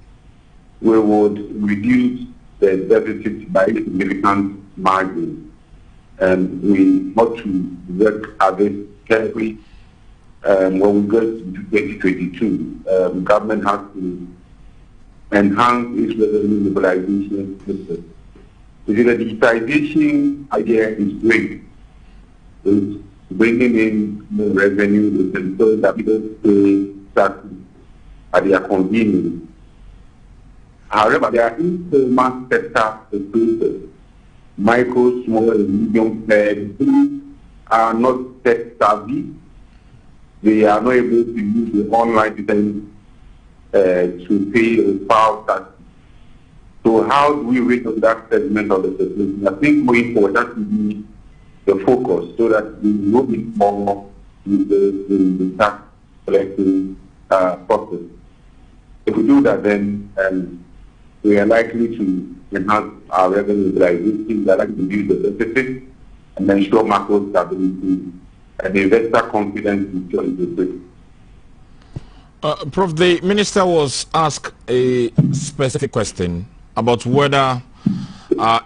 we would reduce the deficit by a significant margin. And we ought to work at this carefully. When we go to 2022, government has to enhance its revenue mobilization system. So the digitization idea is great. It's bringing in more revenue with ensure that people pay taxes at their convenience. However, there are informal sector producers, micro, small, and medium players who are not tech savvy. They are not able to use the online system to pay or file taxes. So how do we reach that segment of the population? I think going forward, that will be the focus, so that we will be more with the tax collecting process. If we do that, then we are likely to enhance our revenue mobilization, that like to reduce the deficit and ensure macro stability and investor confidence in the Prof, the minister was asked a specific question about whether,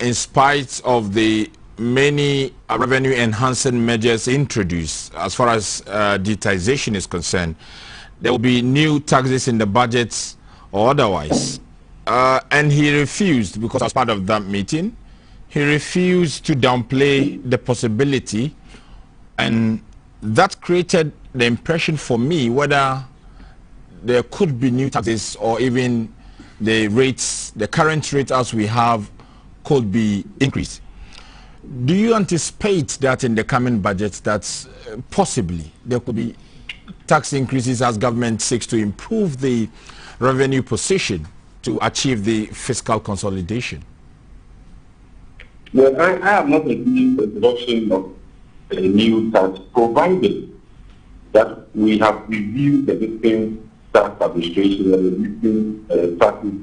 in spite of the many revenue enhancing measures introduced, as far as digitization is concerned, there will be new taxes in the budgets or otherwise. And he refused, because as part of that meeting, he refused to downplay the possibility, and that created the impression for me whether there could be new taxes or even the rates, the current rate as we have, could be increased. Do you anticipate that in the coming budget that possibly there could be tax increases as government seeks to improve the revenue position to achieve the fiscal consolidation? Well, I have not agreed with the adoption of a new tax, provided that we have reviewed the existing tax administration and the existing taxes,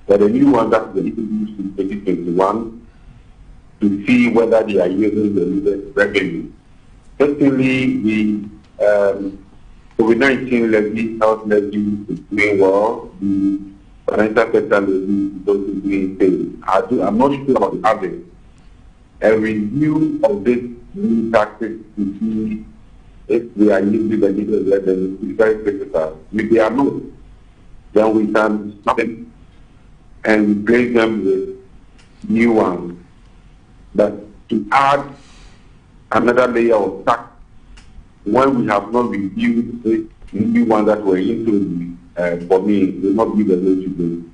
that the new one that was introduced in 2021, to see whether they are using the revenue. Secondly, the COVID-19 levy, health levy is doing well. The financial sector levy is also doing things. I'm not sure about the others. A review of this new taxes to see if they are using the legal revenue is very critical. If they are not, then we can stop them and replace them with new ones. But to add another layer of tax when we have not reviewed the new ones that were introduced, for me, will not be the way to do.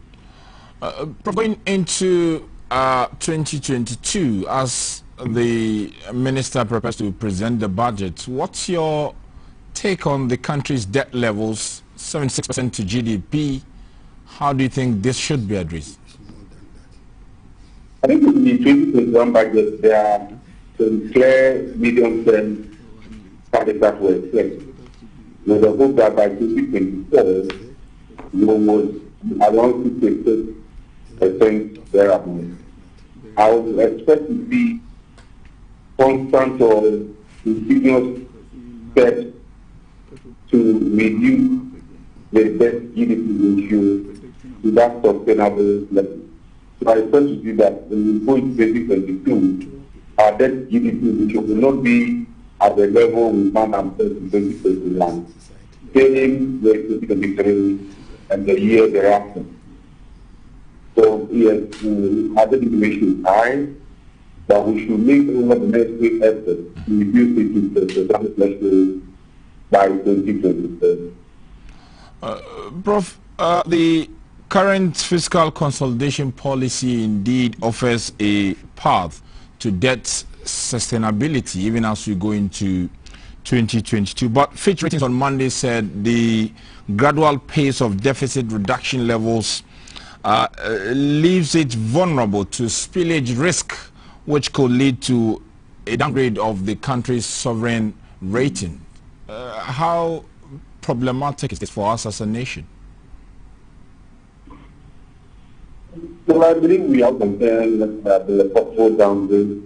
Going into 2022, as the minister prepares to present the budget, what's your take on the country's debt levels, 76% to GDP? How do you think this should be addressed? I think in the 2021 budget, there are some clear medium-term targets that were set. With the hope that by 2024, we will around 60% thereabouts. I would expect to see constant or continuous steps to reduce the debt GDP ratio to that sustainable level. So I expect to see that when we go into 2022, our debt GDP ratio will not be at the level we found ourselves in 2021, same with 2023 and the year thereafter. So yes, our debt ratio is high, but we should make over the next week effort to reduce it to the level by 2027. Prof, the current fiscal consolidation policy indeed offers a path to debt sustainability even as we go into 2022. But Fitch Ratings on Monday said the gradual pace of deficit reduction levels leaves it vulnerable to spillage risk, which could lead to a downgrade of the country's sovereign rating. How problematic is this for us as a nation? So I believe we are concerned that the possible downgrade,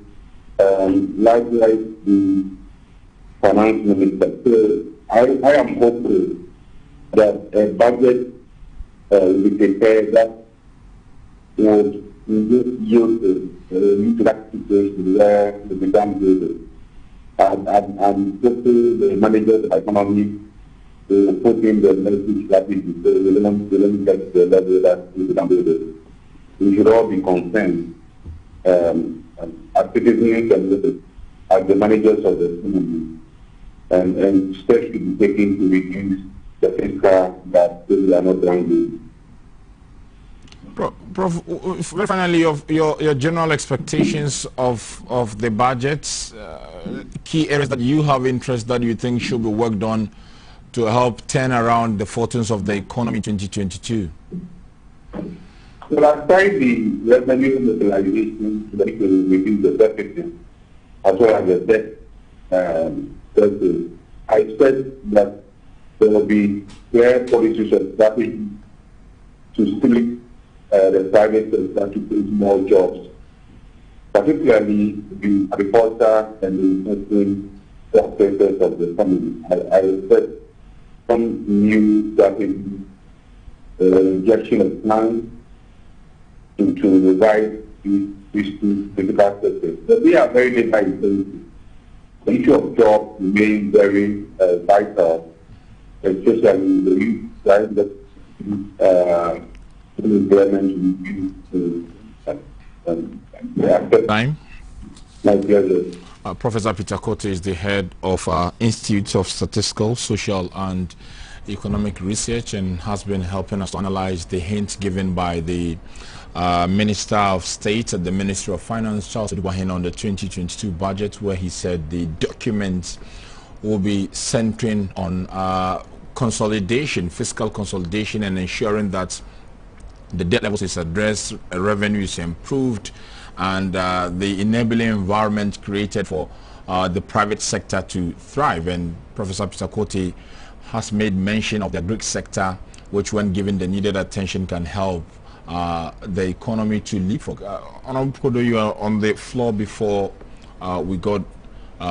likewise the finance minister. So I am hopeful that a budget will be prepared that would yield to that situation where the be downgraded. And hopefully the managers of the economy will put in the necessary strategy so we don't get to the level that we be downgraded. We should all be concerned as citizens and as the managers of the economy, and steps should be taken to reduce the fiscal that we are not downgraded. Prof, very finally, your general expectations of the budget, key areas that you have interest that you think should be worked on to help turn around the fortunes of the economy in 2022? Well, aside the revenue mobilization that will reduce the deficit as well as the debt, I expect that there will be clear policies and strategies to stimulate the private sector to create more jobs, particularly the agriculture and the investment sectors of the economy. I expect some new strategy, injection of plans to revive these two critical sectors. But we are very labor intensive. The issue of jobs remains very vital, especially the youth side that employment time. My pleasure. Professor Peter Kote is the head of Institute of Statistical, Social and economic research and has been helping us to analyze the hints given by the Minister of State at the Ministry of Finance, Charles Oduwahin, on the 2022 budget, where he said the documents will be centering on consolidation, fiscal consolidation, and ensuring that the debt levels is addressed, revenue is improved, and the enabling environment created for the private sector to thrive. And Professor Peter Kote has made mention of the Greek sector, which, when given the needed attention, can help the economy to leapfrog. Honorable Kodo, you are on the floor before we got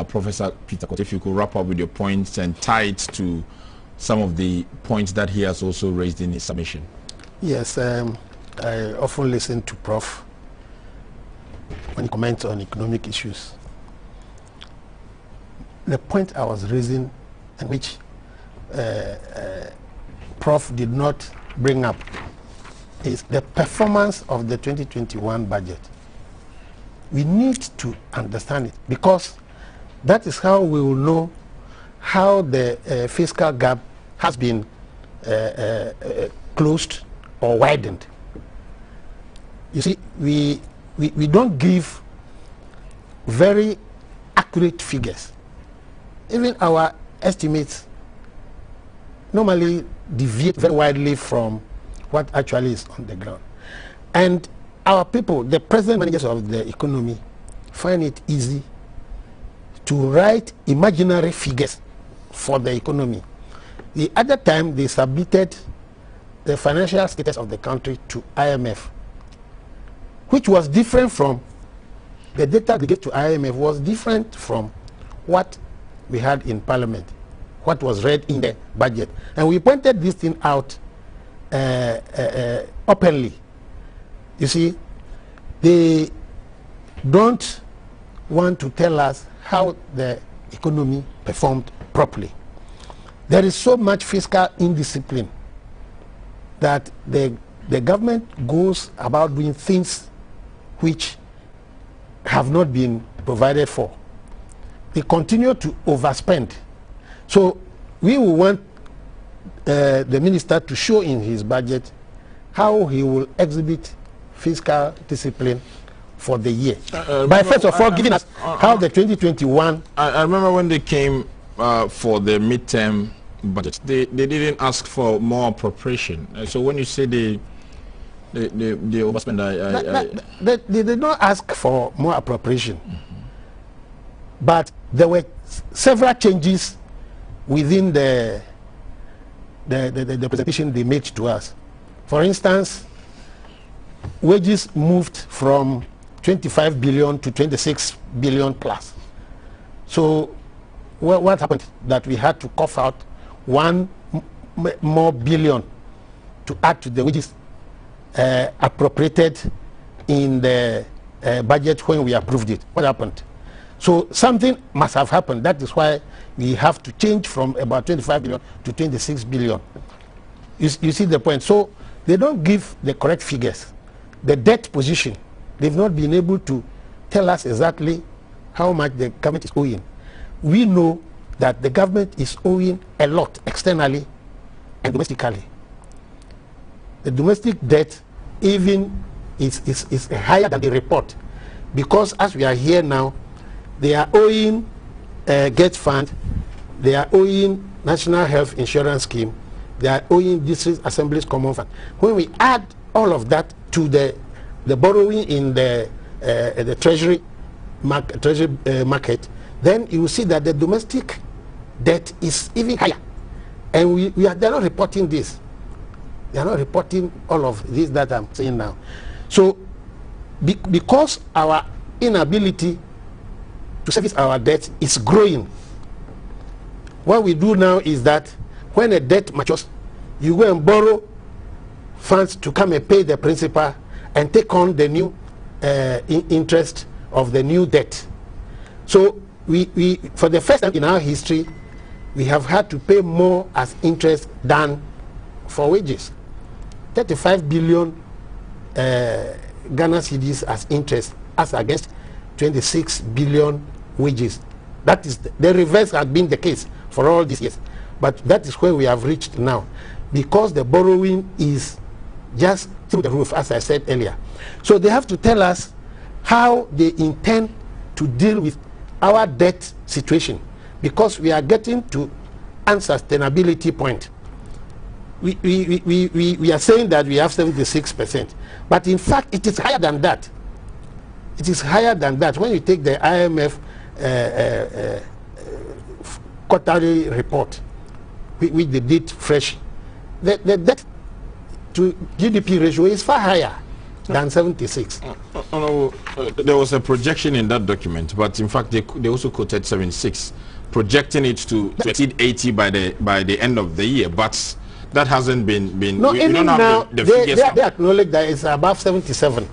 Professor Peter Kote. If you could wrap up with your points and tie it to some of the points that he has also raised in his submission. Yes, I often listen to Prof when he comments on economic issues. The point I was raising, and which Prof did not bring up, is the performance of the 2021 budget. We need to understand it, because that is how we will know how the fiscal gap has been closed or widened. You see, we don't give very accurate figures. Even our estimates normally deviate very widely from what actually is on the ground. And our people, the present managers of the economy, find it easy to write imaginary figures for the economy. The other time they submitted the financial status of the country to IMF, which was different from the data they gave to IMF, was different from what we had in Parliament, what was read in the budget. And we pointed this thing out openly. You see, they don't want to tell us how the economy performed properly. There is so much fiscal indiscipline that the government goes about doing things which have not been provided for. They continue to overspend. So we will want the minister to show in his budget how he will exhibit fiscal discipline for the year. By first of all giving us how the 2021... I remember when they came for the midterm budget, they didn't ask for more appropriation. So when you say they overspend, they did not ask for more appropriation. But there were several changes within the presentation they made to us. For instance, wages moved from 25 billion to 26 billion plus. So what happened? That we had to cough out 1 more billion to add to the wages appropriated in the budget when we approved it. What happened? So something must have happened. That is why we have to change from about 25 billion to 26 billion. You see the point? So they don't give the correct figures. The debt position, they've not been able to tell us exactly how much the government is owing. We know that the government is owing a lot externally and domestically. The domestic debt even is higher than the report, because as we are here now, they are owing GET Fund, they are owing National Health Insurance Scheme, they are owing District Assemblies Common Fund. When we add all of that to the borrowing in the treasury market, then you will see that the domestic debt is even higher. And they're not reporting this. They are not reporting all of this that I'm saying now. So because our inability to service our debt is growing, what we do now is that when a debt matures, you go and borrow funds to come and pay the principal and take on the new interest of the new debt. So we for the first time in our history, we have had to pay more as interest than for wages. 35 billion Ghana cedis as interest, as against 26 billion wages. That is the reverse has been the case for all these years. But that is where we have reached now, because the borrowing is just through the roof, as I said earlier. So they have to tell us how they intend to deal with our debt situation, because we are getting to unsustainability point. We are saying that we have 76%, but in fact it is higher than that. It is higher than that. When you take the IMF quarterly report, which they did fresh, the debt to GDP ratio is far higher than 76. There was a projection in that document, but in fact they also quoted 76, projecting it to exceed 80 by the end of the year. But that hasn't been. No, we don't have now the figures. They acknowledge that it's above 77.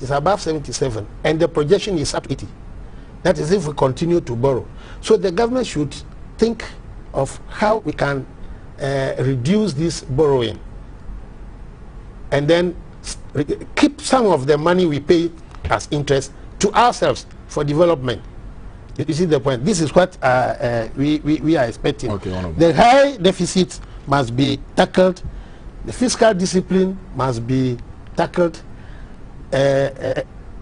It's above 77, and the projection is up 80. That is if we continue to borrow. So the government should think of how we can reduce this borrowing, and then keep some of the money we pay as interest to ourselves for development. You see the point? This is what we are expecting. Okay, the high deficit must be tackled. The fiscal discipline must be tackled.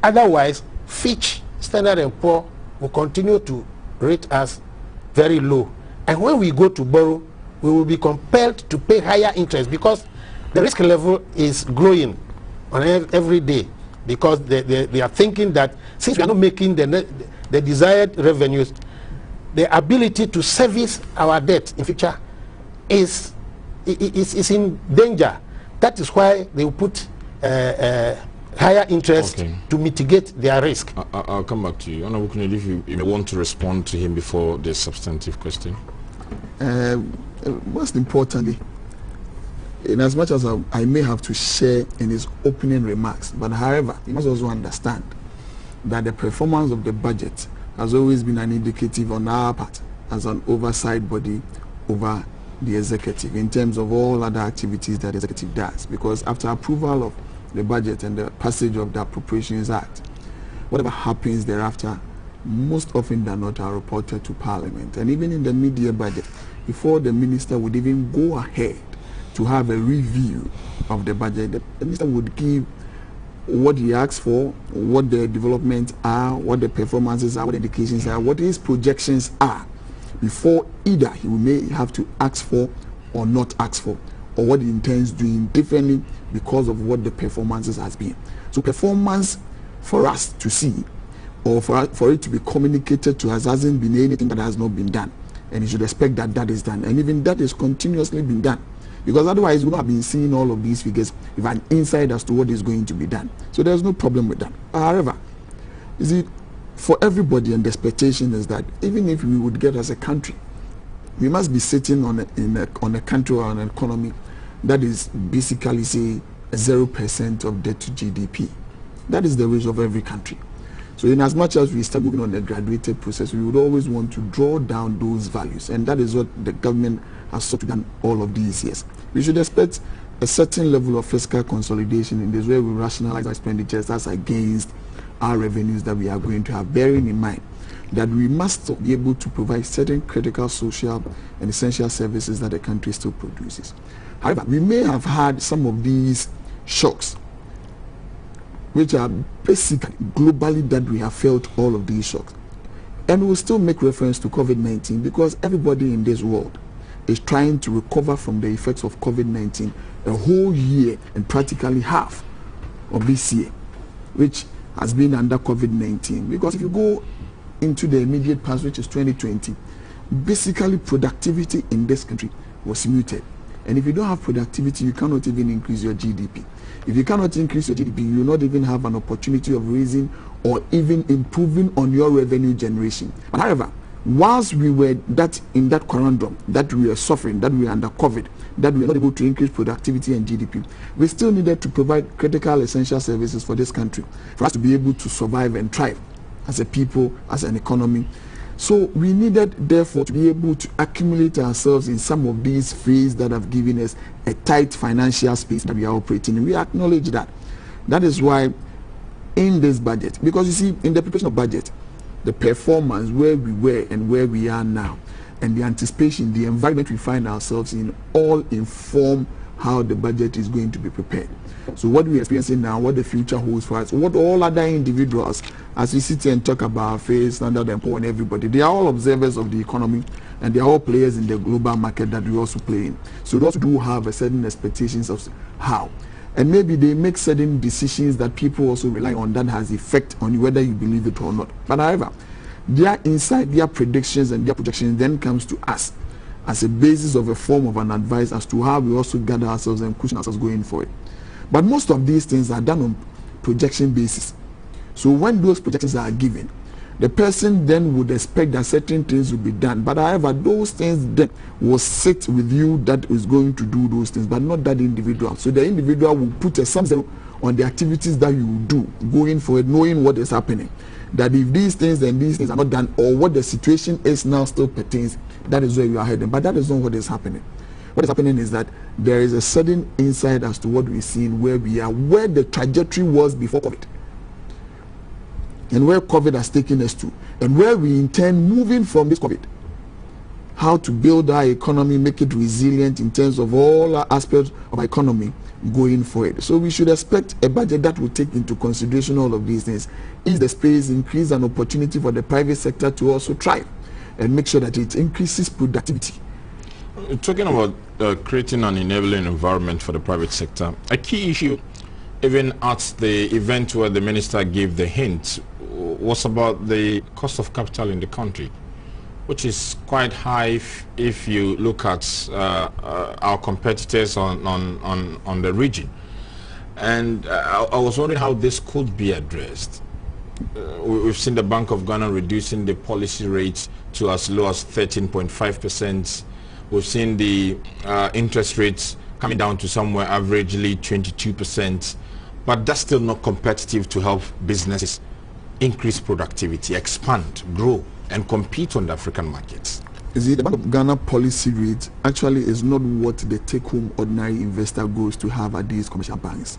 Otherwise, Fitch, Standard & Poor will continue to rate us very low. And when we go to borrow, we will be compelled to pay higher interest, because the risk level is growing on every day, because they are thinking that since we are not making the desired revenues, the ability to service our debt in future is in danger. That is why they will put higher interest to mitigate their risk. I'll come back to you. Honorable Kunede, if you want to respond to him before the substantive question. Most importantly, in as much as I may have to share in his opening remarks, but however, you must also understand that the performance of the budget has always been an indicative on our part as an oversight body over the executive in terms of all other activities that the executive does. Because after approval of the budget and the passage of the Appropriations Act, whatever happens thereafter, most often than not, are reported to Parliament. And even in the mid-year budget, before the minister would even go ahead to have a review of the budget, the minister would give what he asks for, what the developments are, what the performances are, what the indications are, what his projections are, before either he may have to ask for or not ask for, or what he intends doing differently because of what the performances has been. So performance for us to see, or for it to be communicated to us, hasn't been anything that has not been done. And you should expect that that is done. And even that is continuously being done. Because otherwise, we would have been seeing all of these figures with an insight as to what is going to be done. So there's no problem with that. However, you see, for everybody, and the expectation is that even if we would get as a country, we must be sitting on a country or an economy that is basically, say, 0% of debt to GDP. That is the wish of every country. So in as much as we start moving on a graduated process, we would always want to draw down those values. And that is what the government has sought to do all of these years. We should expect a certain level of fiscal consolidation in this way we rationalize our expenditures as against our revenues that we are going to have, bearing in mind that we must be able to provide certain critical social and essential services that the country still produces. However, we may have had some of these shocks, which are basically globally that we have felt all of these shocks. And we'll still make reference to COVID-19 because everybody in this world is trying to recover from the effects of COVID-19 a whole year and practically half of this year, which has been under COVID-19. Because if you go into the immediate past, which is 2020, basically productivity in this country was muted. And if you don't have productivity, you cannot even increase your GDP. If you cannot increase your GDP, you will not even have an opportunity of raising or even improving on your revenue generation. But however, whilst we were in that conundrum, that we were suffering, that we were under COVID, that we were not able to increase productivity and GDP, we still needed to provide critical essential services for this country, for us to be able to survive and thrive as a people, as an economy. So we needed, therefore, to be able to accumulate ourselves in some of these phases that have given us a tight financial space that we are operating in. We acknowledge that. That is why in this budget, because you see, in the preparation of budget, the performance where we were and where we are now, and the anticipation, the environment we find ourselves in, all inform how the budget is going to be prepared. So what we're experiencing now, what the future holds for us, what all other individuals, as we sit here and talk about Face, Standard & Poor and everybody, they are all observers of the economy, and they are all players in the global market that we also play in. So they also do have a certain expectations of how. And maybe they make certain decisions that people also rely on that has effect on whether you believe it or not. But however, their insight, their predictions and their projections then comes to us as a basis of a form of an advice as to how we also gather ourselves and cushion ourselves going forward. But most of these things are done on projection basis. So when those projections are given, the person then would expect that certain things will be done. But however, those things then will sit with you that is going to do those things, but not that individual. So the individual will put a sum on the activities that you do going forward, knowing what is happening. That if these things and these things are not done, or what the situation is now still pertains, that is where you are heading. But that is not what is happening. What is happening is that there is a sudden insight as to what we're seeing, where we are, where the trajectory was before COVID, and where COVID has taken us to, and where we intend moving from this COVID. How to build our economy, make it resilient in terms of all aspects of our economy going forward. So we should expect a budget that will take into consideration all of these things. Is the space, increase an opportunity for the private sector to also thrive and make sure that it increases productivity. Talking about creating an enabling environment for the private sector, a key issue even at the event where the minister gave the hint was about the cost of capital in the country, which is quite high if you look at our competitors on the region. And I was wondering how this could be addressed. We've seen the Bank of Ghana reducing the policy rate to as low as 13.5%. We've seen the interest rates coming down to somewhere averagely 22%, but that's still not competitive to help businesses increase productivity, expand, grow, and compete on the African markets. You see, the Bank of Ghana policy rate actually is not what the take-home ordinary investor goes to have at these commercial banks.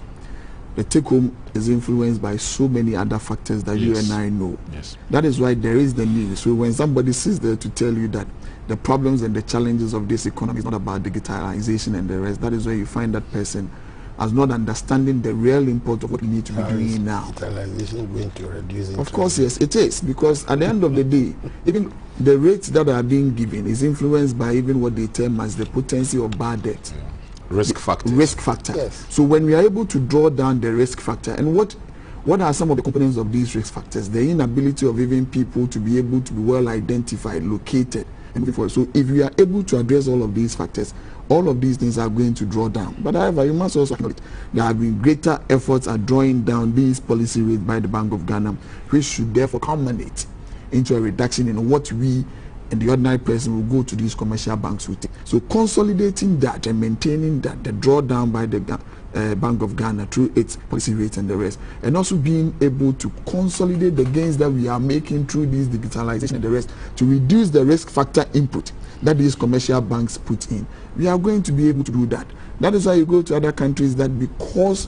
The take-home is influenced by so many other factors that you and I know. Yes. That is why there is the need. So when somebody sits there to tell you that the problems and the challenges of this economy is not about digitalization and the rest, that is where you find that person as not understanding the real import of what we need to be doing now. Digitalization going to reduce. Of course, yes, it is, because at the end of the day, even the rates that are being given is influenced by even what they term as the potency of bad debt. Yeah. Risk factor. Risk factor. Yes. So when we are able to draw down the risk factor, and what are some of the components of these risk factors? The inability of even people to be able to be well identified, located, and before. So if we are able to address all of these factors, all of these things are going to draw down. But however, you must also acknowledge there have been greater efforts at drawing down these policy rates by the Bank of Ghana, which should therefore culminate into a reduction in what we and the ordinary person will go to these commercial banks with. So consolidating that and maintaining that, the drawdown by the Bank of Ghana through its policy rates and the rest, and also being able to consolidate the gains that we are making through this digitalization and the rest to reduce the risk factor input that these commercial banks put in. We are going to be able to do that. That is why you go to other countries that because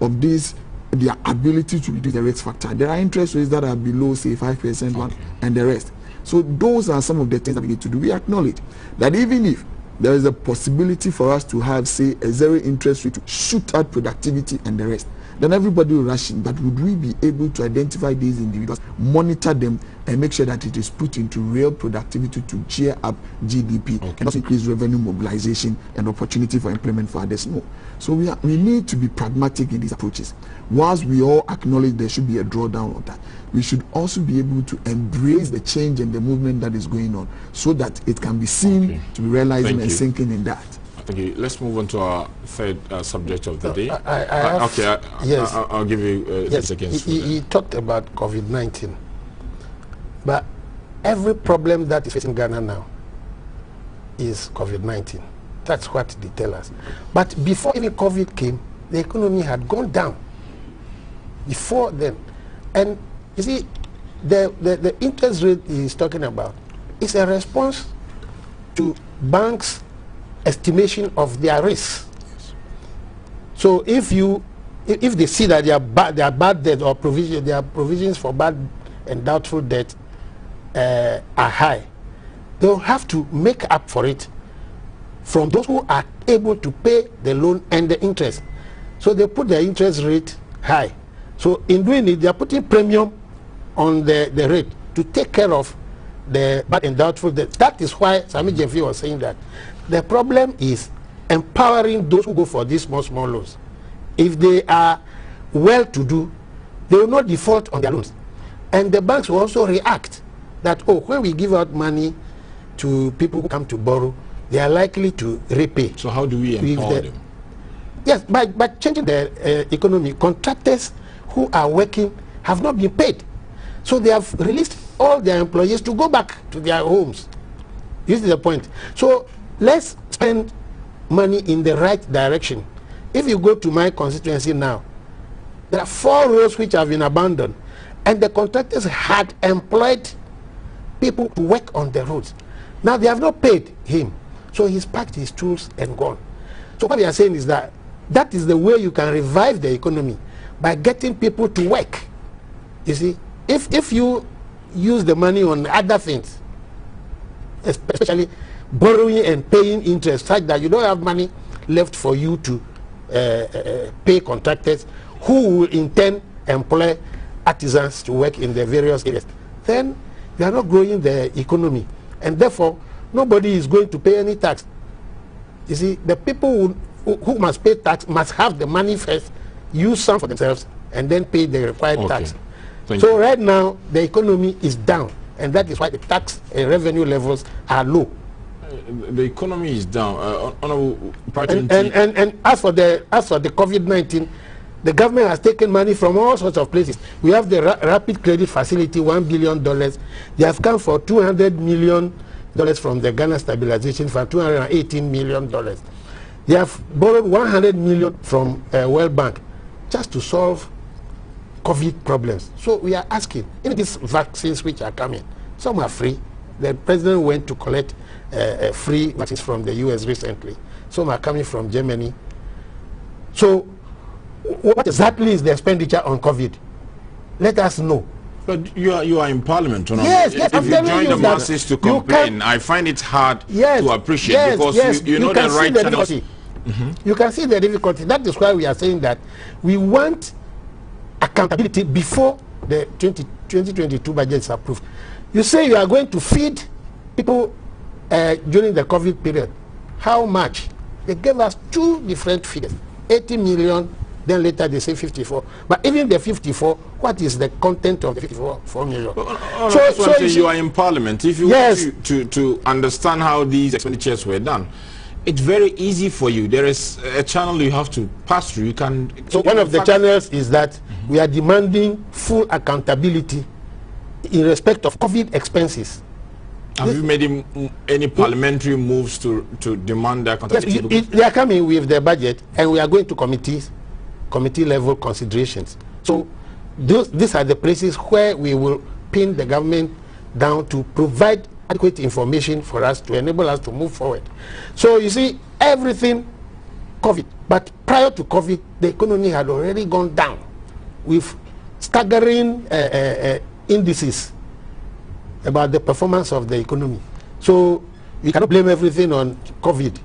of this, their ability to reduce the risk factor, there are interest rates that are below, say, 5% one and the rest. So those are some of the things that we need to do. We acknowledge that even if there is a possibility for us to have, say, a zero interest rate to shoot out productivity and the rest, then everybody will rush in. But would we be able to identify these individuals, monitor them, and make sure that it is put into real productivity to cheer up GDP and also increase revenue mobilization and opportunity for employment for others? No. So we need to be pragmatic in these approaches. Whilst we all acknowledge there should be a drawdown of that, we should also be able to embrace the change and the movement that is going on so that it can be seen to be realizing and sinking in that. Thank you. Let's move on to our third subject of the day. Yes. I'll give you 10 seconds. He talked about COVID-19. But every problem that is facing Ghana now is COVID-19. That's what they tell us. But before even COVID came, the economy had gone down. Before then. And you see, the interest rate he's talking about is a response to banks' estimation of their risk. Yes. So if they see that their bad debt or their provisions for bad and doubtful debt are high, they'll have to make up for it from those who are able to pay the loan and the interest. So they put the interest rate high. So in doing it, they are putting premium on the rate to take care of the bad and doubtful debt. That is why Sami Jeffrey was saying that the problem is empowering those who go for these small loans. If they are well-to-do, they will not default on their loans. And the banks will also react that, oh, when we give out money to people who come to borrow, they are likely to repay. So how do we empower them? Yes, by changing the economy. Contractors who are working have not been paid. So they have released all their employees to go back to their homes. This is the point. So let's spend money in the right direction. If you go to my constituency now, there are 4 roads which have been abandoned, and the contractors had employed people to work on the roads. Now they have not paid him, so he's packed his tools and gone. So what we are saying is that that is the way you can revive the economy, by getting people to work. You see, if you use the money on other things, especially borrowing and paying interest, such that you don't have money left for you to pay contractors who will in turn employ artisans to work in the various areas, then you are not growing the economy, and therefore nobody is going to pay any tax. You see, the people who must pay tax must have the money first, use some for themselves, and then pay the required tax. So right now the economy is down, and that is why the tax and revenue levels are low. The economy is down. And as for the COVID-19, the government has taken money from all sorts of places. We have the rapid credit facility, $1 billion. They have come for $200 million from the Ghana Stabilization Fund, $218 million. They have borrowed $100 million from World Bank just to solve COVID problems. So we are asking, in these vaccines which are coming, some are free. The president went to collect free vaccines from the US recently. Some are coming from Germany. So what exactly is the expenditure on COVID? Let us know. But you are in Parliament. Yes, if you join the masses to complain, I find it hard to appreciate, because you know the right channels. You can see the difficulty. That is why we are saying that we want accountability before the 2022 budget is approved. You say you are going to feed people during the COVID period. How much? They gave us 2 different figures, 80 million, then later they say 54. But even the 54, what is the content of the 54 million? So you are in Parliament. If you want to understand how these expenditures were done, it's very easy for you. There is a channel you have to pass through. You can. So one of the channels is that we are demanding full accountability in respect of COVID expenses. Have you made any parliamentary moves to demand that accountability? Yes, they are coming with their budget, and we are going to committee level considerations. So these are the places where we will pin the government down to provide adequate information for us to enable us to move forward. So you see, everything COVID, but prior to COVID, the economy had already gone down with staggering indices about the performance of the economy. So we cannot blame everything on COVID.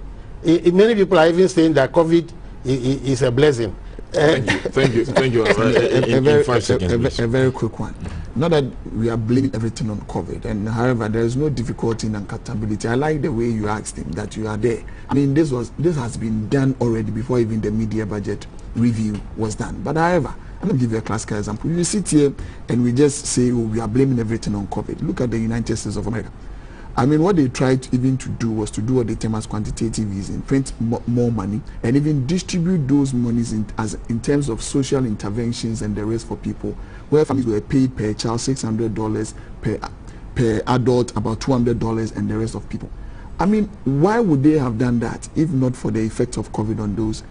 Many people are even saying that COVID is a blessing. Thank you. A very quick one. Not that we are blaming everything on COVID, and however, there is no difficulty in accountability. I like the way you asked him that you are there. I mean, this has been done already before even the media budget review was done. But however, I'm going to give you a classical example. You sit here and we just say, oh, we are blaming everything on COVID. Look at the United States of America. I mean, what they tried even to do was to do what they term as quantitative easing, print more money, and even distribute those monies in terms of social interventions and the rest for people, where families were paid per child $600, per adult about $200, and the rest of people. I mean, why would they have done that if not for the effect of COVID on those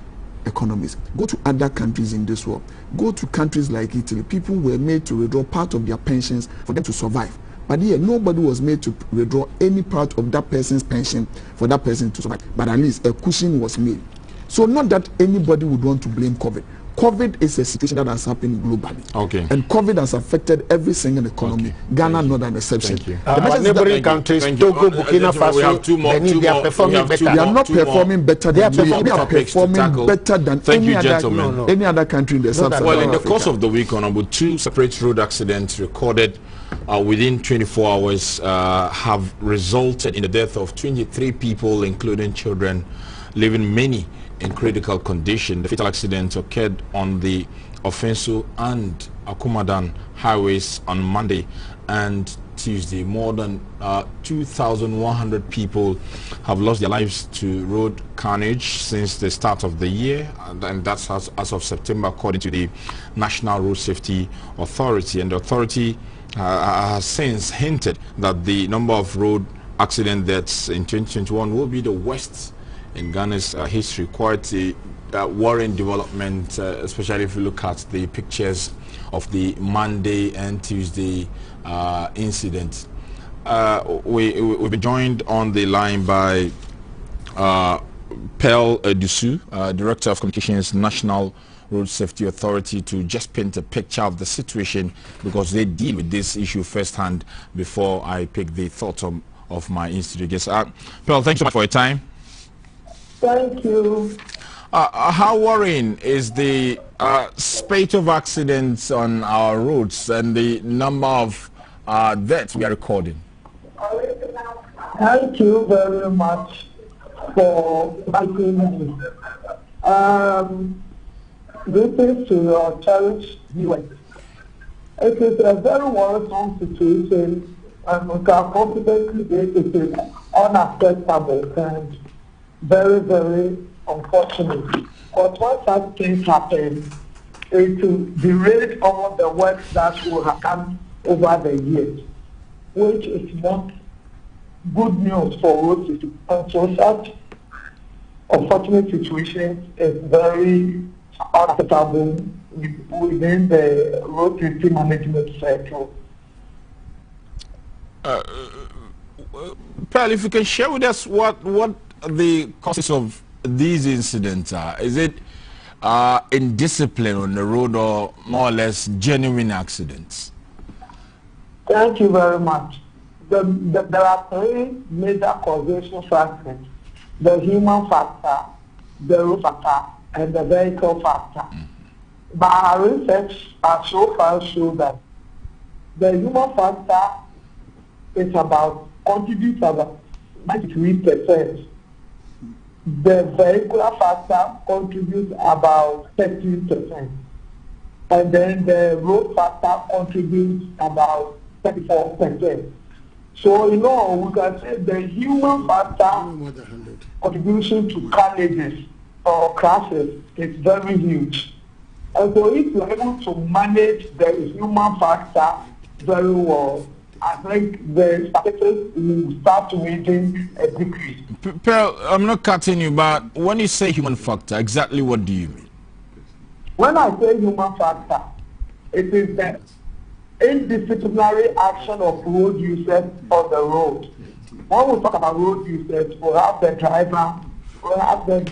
economies? Go to other countries in this world. Go to countries like Italy. People were made to withdraw part of their pensions for them to survive. But here, nobody was made to withdraw any part of that person's pension for that person to survive. But at least a cushion was made. So not that anybody would want to blame COVID. COVID is a situation that has happened globally. Okay. And COVID has affected every single economy. Okay. Ghana not an exception. Thank you. Our neighboring countries, Togo, Burkina Faso, Benin, they are performing better. They are not performing better than we. They are performing better than any other country in the sub-Saharan Well, in the Africa. course of the week, Honorable, 2 separate road accidents recorded within 24 hours have resulted in the death of 23 people, including children, leaving many in critical condition. The fatal accident occurred on the Offenso and Akumadan highways on Monday and Tuesday. More than 2,100 people have lost their lives to road carnage since the start of the year, and that's as of September, according to the National Road Safety Authority. And the authority has since hinted that the number of road accident deaths in 2021 will be the worst in Ghana's history. Quite a worrying development, especially if you look at the pictures of the Monday and Tuesday incident. We'll be joined on the line by Pearl Dusu, Director of Communications, National Road Safety Authority, to just paint a picture of the situation, because they deal with this issue firsthand before I pick the thoughts of my institute guests. Pearl, thanks so much for your time. Thank you. How worrying is the spate of accidents on our roads and the number of deaths we are recording? Thank you very much for asking me. This is to your cherished viewers. It is a very worrisome situation, and we can confidently say it is unacceptable and very, very unfortunate. Because when such things happen, it will derail all the work that will have done over the years, which is not good news for road safety. And so such unfortunate situations is very unacceptable within the road safety management cycle. Pearl, if you can share with us what the causes of these incidents are. Is it indiscipline on the road, or more or less genuine accidents? Thank you very much. There are 3 major causation factors: the human factor, the road factor, and the vehicle factor. But our research has so far shown that the human factor is contributes about 93%. The vehicular factor contributes about 13%. And then the road factor contributes about 34%. So, we can say the human factor contribution to carnages or crashes is very huge. And so if you're able to manage the human factor very well, I think the statistics will start reading a decrease. Pearl, I'm not cutting you, but when you say human factor, exactly what do you mean? When I say human factor, it is the indisciplinary action of road users on the road. When we talk about road users, we have the driver, we have the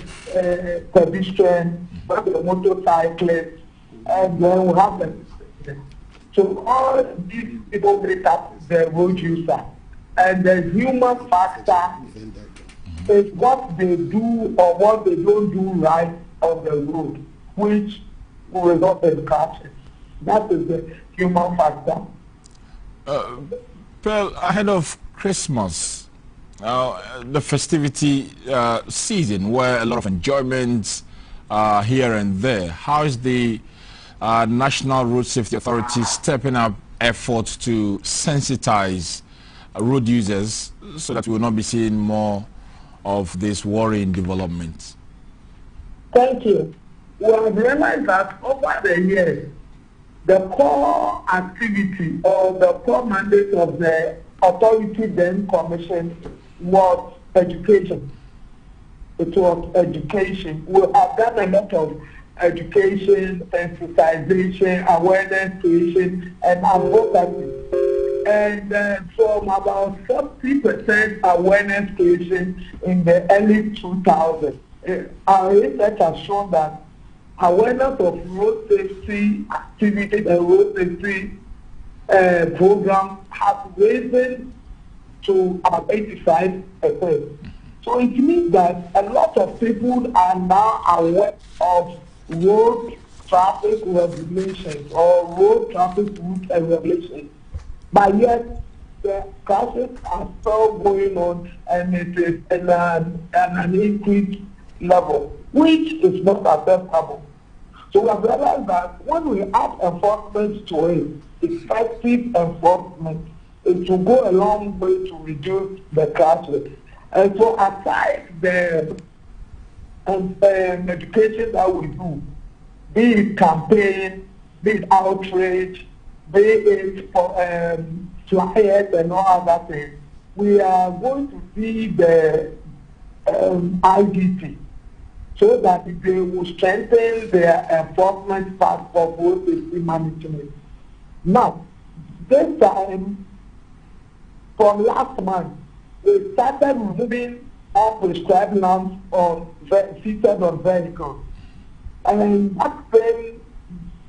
pedestrian, we have the motorcyclist, and then we have the... So all these people make up the road user. And the human factor is what they do or what they don't do right on the road, which will result in crashes. That is the human factor. Pearl, ahead of Christmas, the festivity season, where a lot of enjoyment here and there, how is the National Road Safety Authority stepping up efforts to sensitize road users so that we will not be seeing more of this worrying development? Thank you. We have realized that over the years, the core activity or the core mandate of the authority then commissioned was education. It was education. We have done a lot of education, sensitization, awareness creation, and advocacy. And from about 40% awareness creation in the early 2000s, our research has shown that awareness of road safety activities and road safety program has risen to about 85%. So it means that a lot of people are now aware of road traffic regulations or road traffic rules and regulations, but yet the crashes are still going on and it is in an increased level, which is not acceptable. So we have realized that when we add enforcement to it, effective enforcement, it will go a long way to reduce the crashes. And so aside the education that we do, be it campaign, be it outreach, be it for flyers and all other things, we are going to see the IDT so that they will strengthen their enforcement part of road safety management. Now, this time, from last month, we started removing unprescribed lamps fitted on vehicles. And that thing,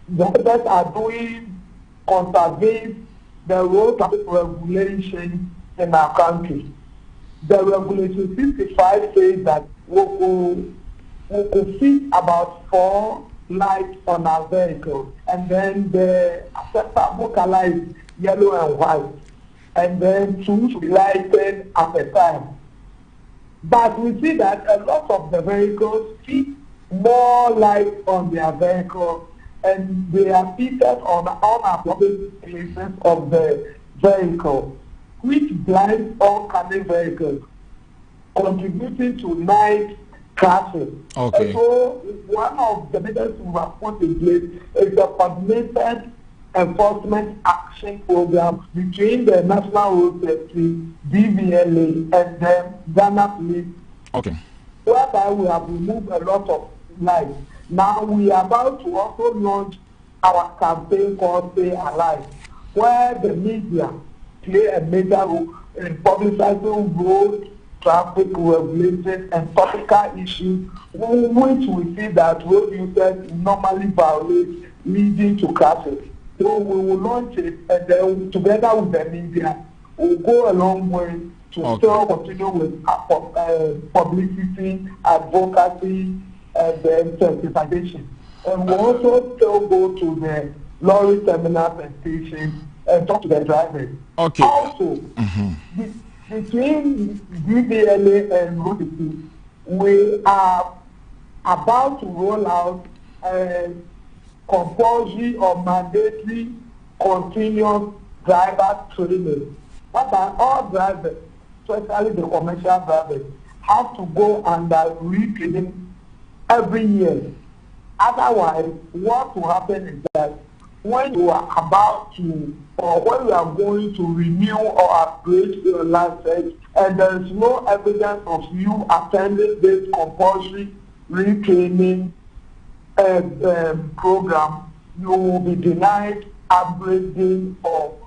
the others are doing contravene the road traffic regulations in our country. The regulation 65 says that we could fit about 4 lights on our vehicle, and then the acceptable color is yellow and white, and then 2 should be lighted at a time. But we see that a lot of the vehicles fit more light on their vehicle, and they are fitted on unappropriate places of the vehicle, which blinds oncoming vehicles, contributing to night crashes. Okay. And so one of the measures we have put in place is a coordinated enforcement action program between the National Road Safety, DVLA, and then Ghana Police. Okay. Whereby we have removed a lot of lives. Now we are about to also launch our campaign called Stay Alive, where the media play a major role in publicizing road traffic regulations and topical issues which we see that road users normally violate, leading to crashes. So we will launch it, and then together with the media, we'll go a long way to still continue with publicity, advocacy, and then sensitization. And we'll also still go to the lorry terminals and stations and talk to the drivers. Okay. Also, between DVLA and road safety, we are about to roll out compulsory or mandatory continuous driver training. Whereby all drivers, especially the commercial drivers, have to go under retraining every year. Otherwise, what will happen is that when you are about to, or when you are going to renew or upgrade your license, and there is no evidence of you attending this compulsory retraining program, you will be denied upgrading or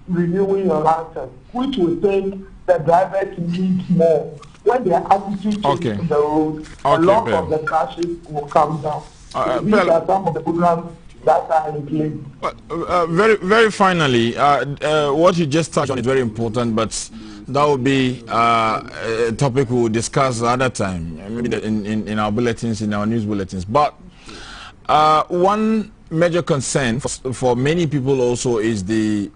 renewing your license, which we think the drivers need more. When their attitude changes to the road, a lot of the crashes will come down. These are some of the programs that are in place. Very finally, what you just touched on is very important, but that will be a topic we will discuss another time, maybe in our bulletins, in our news bulletins. But one major concern for many people also is the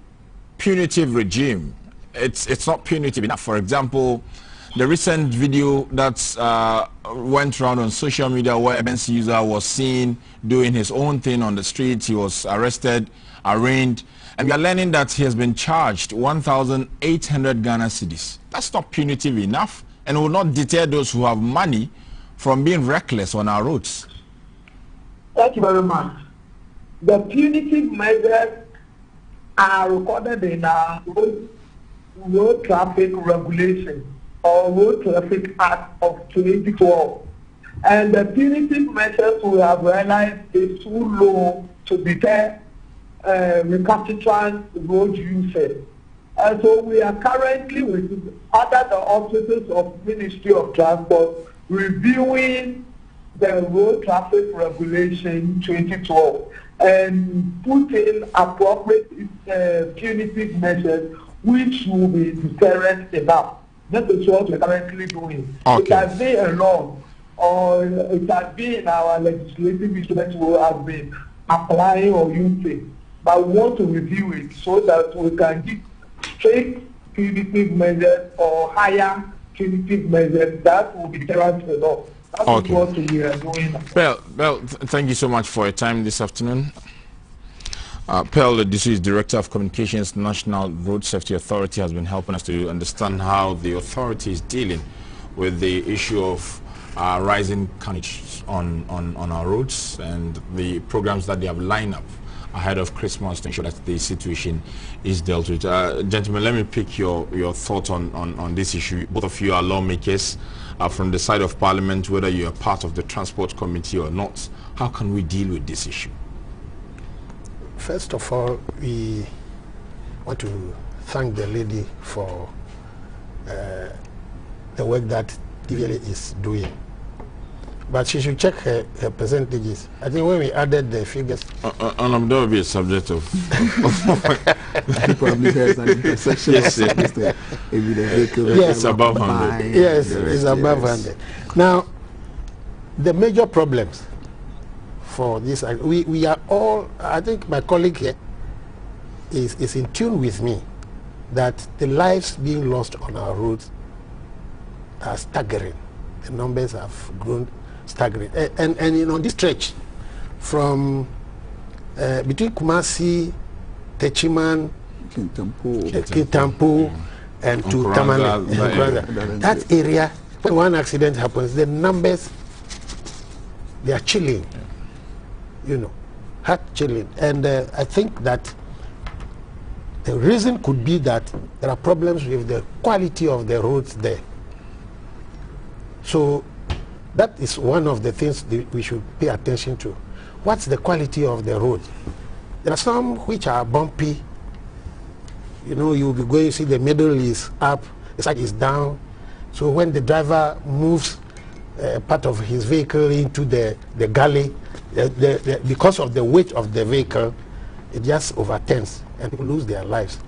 punitive regime. It's not punitive enough. For example, the recent video that went around on social media where a Benz user was seen doing his own thing on the street, he was arrested, arraigned, and we are learning that he has been charged 1,800 Ghana cedis. That's not punitive enough, and will not deter those who have money from being reckless on our roads. Thank you very much. The punitive measures are recorded in our road traffic regulations or Road Traffic Act of 2012. And the punitive measures we have realized is too low to deter recalcitrant road users. And so we are currently with other the officers of Ministry of Transport reviewing the Road Traffic Regulation 2012 and put in appropriate punitive measures which will be deterrent enough. That is what we're currently doing. Okay. It has been a law, or it has been in our legislative instruments we have been applying or using. But we want to review it so that we can give strict punitive measures or higher punitive measures that will be deterrent enough. That is what we are doing. Well, thank you so much for your time this afternoon. Pearl Odisu is Director of Communications, National Road Safety Authority, has been helping us to understand how the authority is dealing with the issue of rising carnage on our roads and the programs that they have lined up ahead of Christmas to ensure that the situation is dealt with. Gentlemen, let me pick your thoughts on this issue. Both of you are lawmakers from the side of Parliament, whether you are part of the Transport Committee or not. How can we deal with this issue? First of all, we want to thank the lady for the work that DVLA is doing. But she should check her percentages. I think when we added the figures... and that will be a subject of... Probably there's an intersection. Yes, it's above 100. Yes, it's above 100. Now, the major problems for this, we are all, I think my colleague here is in tune with me that the lives being lost on our roads are staggering. The numbers have grown staggering. And you know, this stretch from between Kumasi, Techiman, Kintampo, and to Tamale, that area, when one accident happens, the numbers, they are chilling. You know, heart chilling. And I think that the reason could be that there are problems with the quality of the roads there. So that is one of the things that we should pay attention to. What's the quality of the road? There are some which are bumpy. You know, you'll be going to see the middle is up, the side is down. So when the driver moves part of his vehicle into the gully, because of the weight of the vehicle, it just overturns and people lose their lives.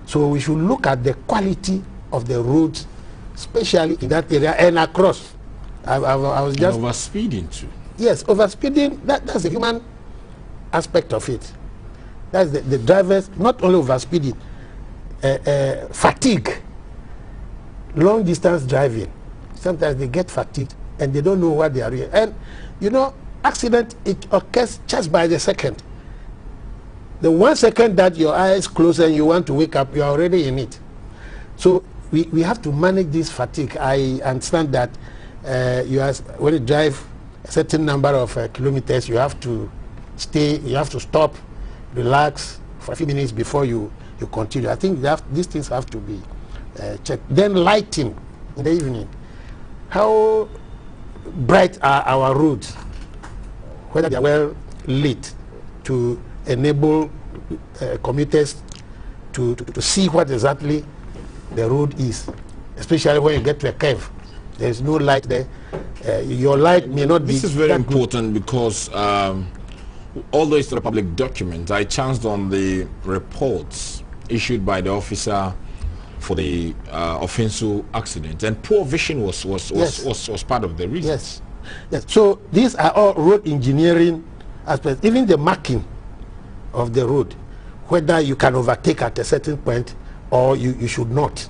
So we should look at the quality of the roads, especially in that area and across. I was just... And overspeeding too. Yes, overspeeding, that's the human aspect of it. That's the drivers, not only overspeeding, fatigue, long distance driving. Sometimes they get fatigued and they don't know what they are doing. And you know, accident, it occurs just by the second. The 1 second that your eyes close and you want to wake up, you are already in it. So we have to manage this fatigue. I understand that when you drive a certain number of kilometers, you have to stay, you have to stop, relax for a few minutes before you continue. I think these things have to be checked. Then lighting in the evening. How bright are our roads? Whether they are well lit to enable commuters to see what exactly the road is, especially when you get to a curve. There is no light there. Your light may not be... This is very important because although it's not a public document, I chanced on the reports issued by the officer for the Offenso accident, and poor vision was part of the reason. Yes. Yes. So these are all road engineering aspects, even the marking of the road, whether you can overtake at a certain point or you should not.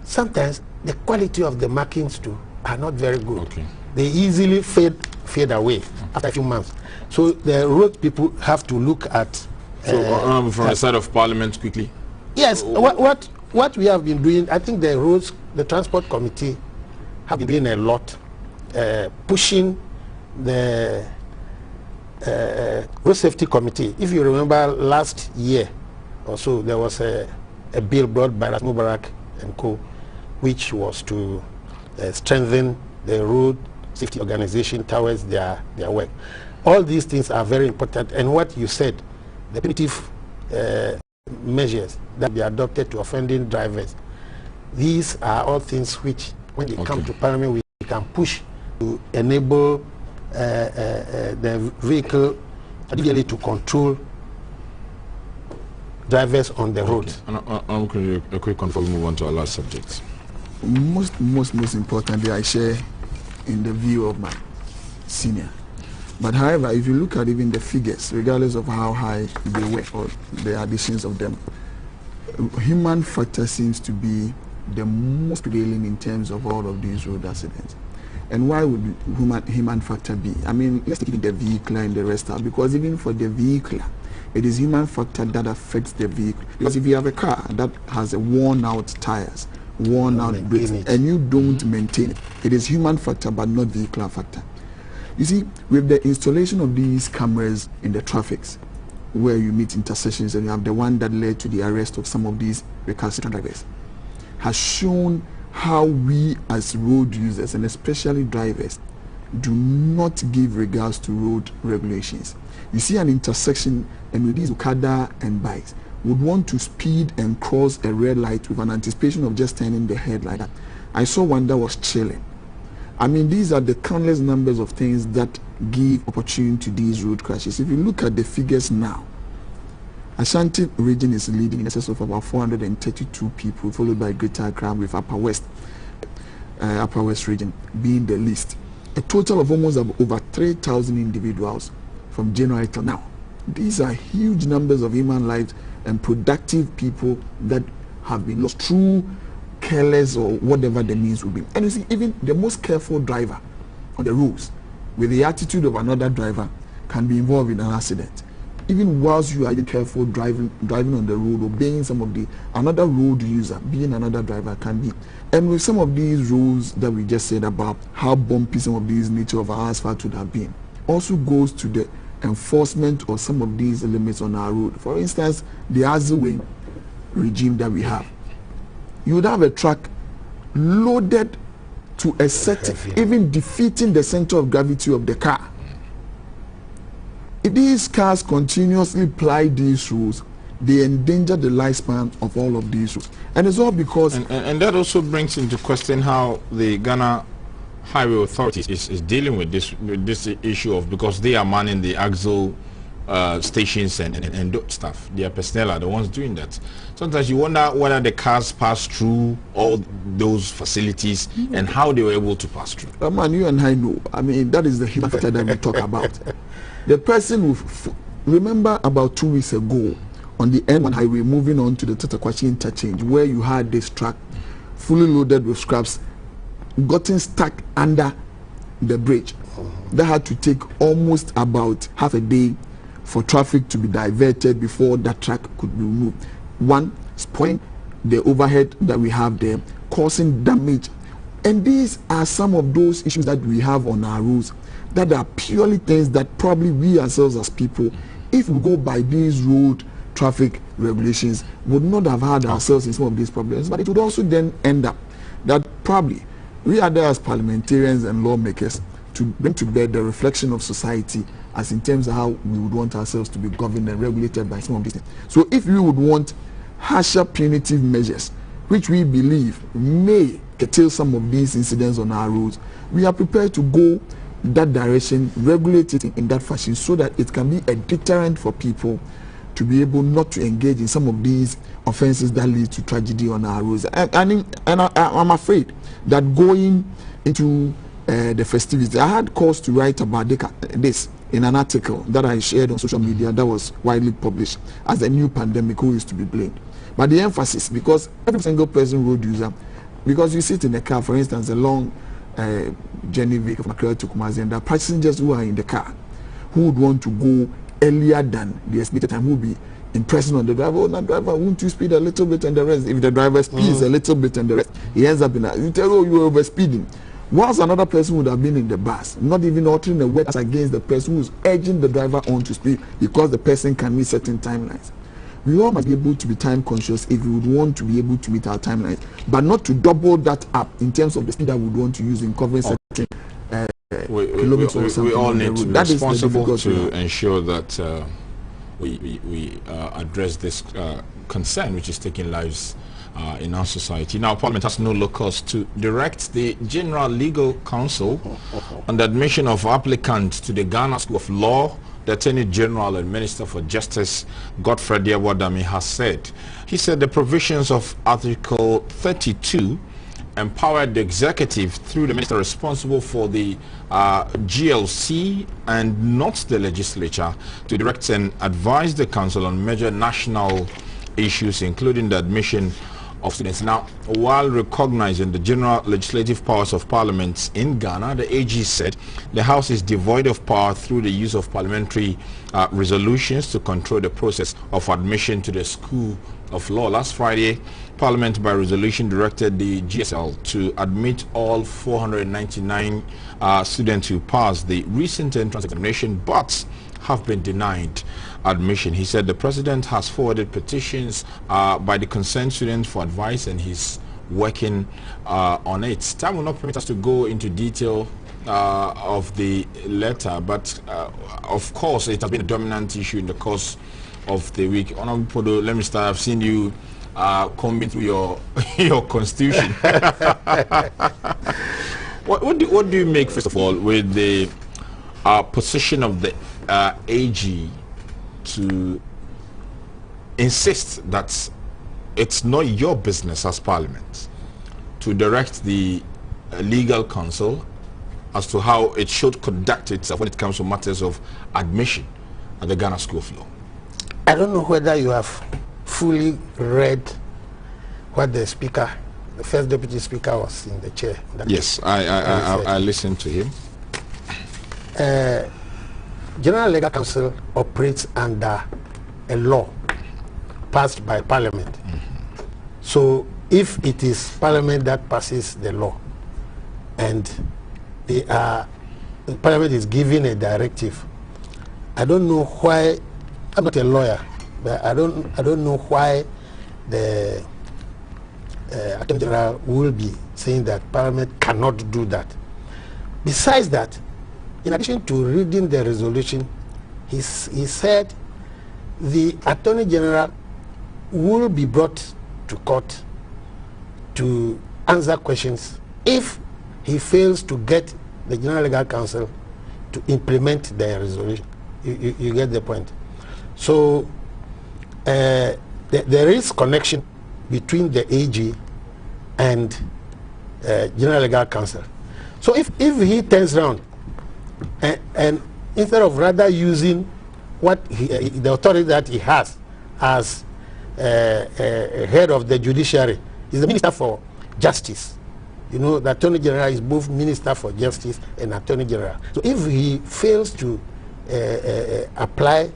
Sometimes the quality of the markings too are not very good. Okay. They easily fade away after a few months. So the road people have to look at... So from the side of Parliament quickly? Yes, what we have been doing, I think the Transport Committee have been doing a lot, pushing the Road Safety Committee. If you remember last year or so, there was a bill brought by Mubarak and co, which was to strengthen the road safety organization towards their work. All these things are very important, and what you said, the punitive measures that be adopted to offending drivers, these are all things which, when they come to Parliament, we can push to enable the vehicle to control drivers on the road. Okay. A quick one before we move on to our last subject. Most importantly, I share in the view of my senior. But however, if you look at even the figures, regardless of how high they were or the additions of them, human factor seems to be the most prevailing in terms of all of these road accidents. And why would human factor be? I mean, let's take the vehicle and the rest out, because even for the vehicle, it is human factor that affects the vehicle. Because if you have a car that has a worn out tires, worn out brakes, and you don't maintain it, it is human factor but not vehicular factor. You see, with the installation of these cameras in the traffics, where you meet intersections, and you have the one that led to the arrest of some of these recalcitrant drivers, has shown how we as road users, and especially drivers, do not give regards to road regulations. You see an intersection, and with these Okada and bikes would want to speed and cross a red light with an anticipation of just turning the head like that. I saw one that was chilling. I mean, these are the countless numbers of things that give opportunity to these road crashes. If you look at the figures now, Ashanti region is leading in excess of about 432 people, followed by Greater Accra with Upper West region being the least. A total of almost over 3,000 individuals from January till now. These are huge numbers of human lives and productive people that have been lost through careless or whatever the means will be. And you see, even the most careful driver on the roads with the attitude of another driver can be involved in an accident. Even whilst you are careful driving on the road, obeying some of the another road user, being another driver can be. And with some of these rules that we just said about how bumpy some of these nature of our asphalt would have been, also goes to the enforcement of some of these limits on our road. For instance, the Azaway regime that we have. You would have a truck loaded to a certain, even defeating the center of gravity of the car. If these cars continuously apply these rules, they endanger the lifespan of all of these rules. And it's all because... And that also brings into question how the Ghana Highway Authority is dealing with this issue of, because they are manning the axle stations and stuff. Their personnel are the ones doing that. Sometimes you wonder whether the cars pass through all those facilities and how they were able to pass through. Man, you and I know. I mean, that is the human factor that we talk about. The person who, remember about 2 weeks ago on the N1 highway moving on to the Tatakwashi interchange, where you had this truck fully loaded with scraps gotten stuck under the bridge. That had to take almost about half a day for traffic to be diverted before that truck could be removed. One, spoiling the overhead that we have there, causing damage. And these are some of those issues that we have on our roads that are purely things that probably we ourselves as people, if we go by these road traffic regulations, would not have had ourselves in some of these problems. But it would also then end up that probably we are there as parliamentarians and lawmakers to bring to bear the reflection of society as in terms of how we would want ourselves to be governed and regulated by some of these things. So if we would want harsher punitive measures, which we believe may curtail some of these incidents on our roads, we are prepared to go that direction, regulate it in that fashion, so that it can be a deterrent for people to be able not to engage in some of these offenses that lead to tragedy on our roads. And I'm afraid that going into the festivities, I had cause to write about this in an article that I shared on social media that was widely published as a new pandemic who is to be blamed. But the emphasis, because every single person, road user, because you sit in a car, for instance, a long journey vehicle from Accra to Kumasi, and there are passengers who are in the car who would want to go earlier than the estimated time, who will be impressing on the driver. Oh, that driver, won't you speed a little bit and the rest? If the driver speeds a little bit and the rest, he ends up in a, you tell, oh, you were over speeding. Whilst another person would have been in the bus, not even uttering a word against the person who is urging the driver on to speed, because the person can meet certain timelines. We all must be able to be time conscious if we would want to be able to meet our timelines, but not to double that up in terms of the speed that we would want to use in covering certain kilometers or something. We all need to be responsible to ensure that we address this concern which is taking lives in our society. Now, Parliament has no locus to direct the General Legal Counsel on the admission of applicants to the Ghana School of Law. The Attorney General and Minister for Justice, Godfrey Diawadami, has said. He said the provisions of Article 32 empowered the executive through the minister responsible for the GLC and not the legislature to direct and advise the council on major national issues, including the admission of students. Now, while recognizing the general legislative powers of parliaments in Ghana, the AG said the House is devoid of power through the use of parliamentary resolutions to control the process of admission to the School of Law. Last Friday, Parliament by resolution directed the GSL to admit all 499 students who passed the recent entrance examination but have been denied admission. He said the president has forwarded petitions by the concerned students for advice and he's working on it. Time will not permit us to go into detail of the letter, but of course it has been a dominant issue in the course of the week. Honorable Podo, let me start. I've seen you combing through your your constitution. What do you make, first of all, with the position of the AG to insist that it's not your business as Parliament to direct the legal counsel as to how it should conduct itself when it comes to matters of admission at the Ghana School of Law? I don't know whether you have fully read what the speaker, the first deputy speaker, was in the chair. Yes, I listened to him. General Legal Counsel operates under a law passed by Parliament. So if it is Parliament that passes the law and the Parliament is giving a directive, I don't know why. I'm not a lawyer, but I don't know why the Attorney General will be saying that Parliament cannot do that. Besides that, in addition to reading the resolution, he said the Attorney General will be brought to court to answer questions if he fails to get the General Legal Counsel to implement the resolution. You get the point. So there is connection between the AG and General Legal Counsel. So if he turns around and instead of rather using what the authority that he has as head of the judiciary, is the Minister for Justice. You know, the Attorney General is both Minister for Justice and Attorney General. So if he fails to apply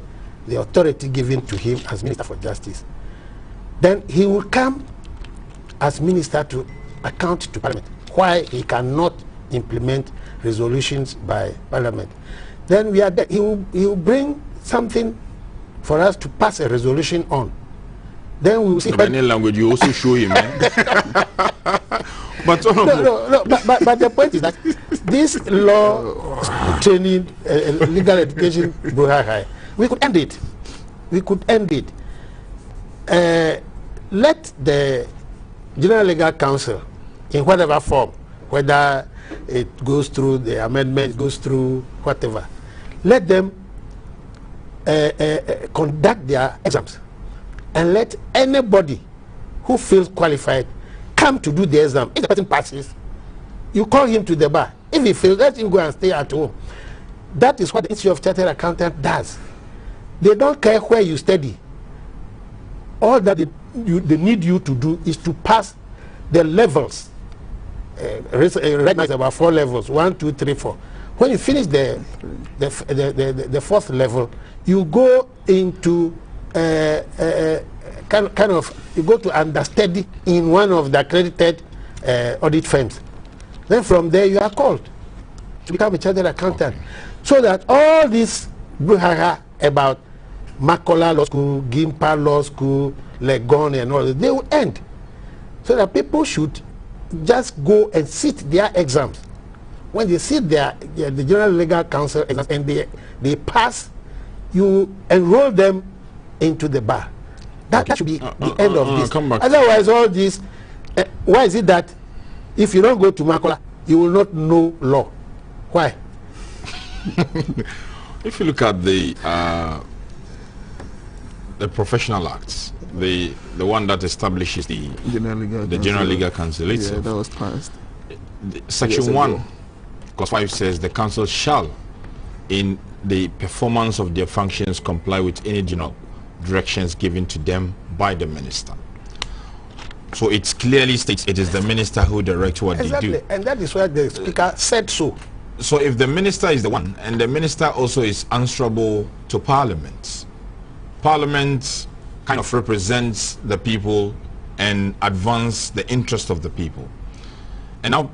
the authority given to him as Minister for Justice, then he will come as Minister to account to Parliament why he cannot implement resolutions by Parliament. Then we are there. He will bring something for us to pass a resolution on. Then we will see. Any language you also show him. But but the point is that this law training, legal education, we could end it. We could end it. Let the General Legal Counsel, in whatever form, whether it goes through the amendment, goes through whatever, let them conduct their exams and let anybody who feels qualified come to do the exam. If the person passes, you call him to the bar. If he fails, let him go and stay at home. That is what the Institute of Chartered Accountant does. They don't care where you study. All that they need you to do is to pass the levels. Right now it's about 4 levels, 1, 2, 3, 4. When you finish the 4th level, you go into kind of, you go to understudy in one of the accredited audit firms. Then from there you are called to become a chartered accountant. So that all this about Makola Law School, Gimpa Law School, Legon and all that, they will end. So that people should just go and sit their exams. When they sit the General Legal Counsel exams and they pass, you enroll them into the bar. That should be the end of this. Come back. Otherwise, all this, why is it that if you don't go to Makola, you will not know law? Why? If you look at the professional acts, the one that establishes the General Legal Council itself, that was passed. Section 1, clause 5 says the council shall, in the performance of their functions, comply with any general directions given to them by the minister. So it clearly states it is the minister who directs what they do. And that is why the speaker said so. So if the minister is the one, and the minister also is answerable to Parliament, Parliament kind of represents the people and advance the interest of the people. And now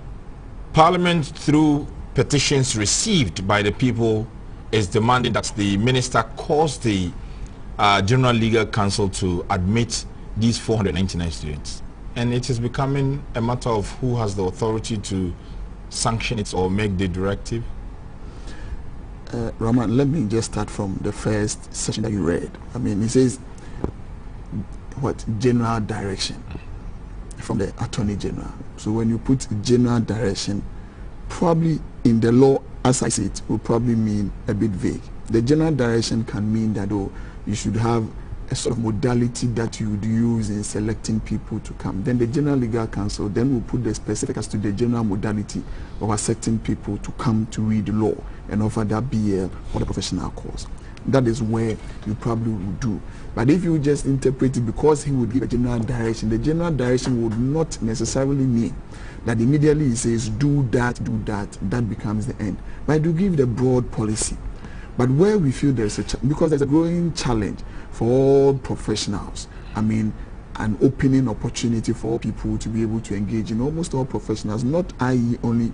Parliament, through petitions received by the people, is demanding that the minister cause the General Legal Council to admit these 499 students. And it is becoming a matter of who has the authority to sanction it or make the directive. Rahman, let me just start from the first section that you read. I mean, it says, what, general direction from the Attorney General. So when you put general direction, probably in the law, as I see it, will probably mean a bit vague. The general direction can mean that, oh, you should have a sort of modality that you would use in selecting people to come. Then the General Legal Council then will put the specific as to the general modality of accepting people to come to read the law and offer that BL or the professional course. That is where you probably would do. But if you just interpret it because he would give a general direction, the general direction would not necessarily mean that immediately he says do that, that becomes the end. But do give the broad policy. But where we feel there's a because there's a growing challenge for all professionals. I mean, an opening opportunity for people to be able to engage in almost all professionals, not i.e. only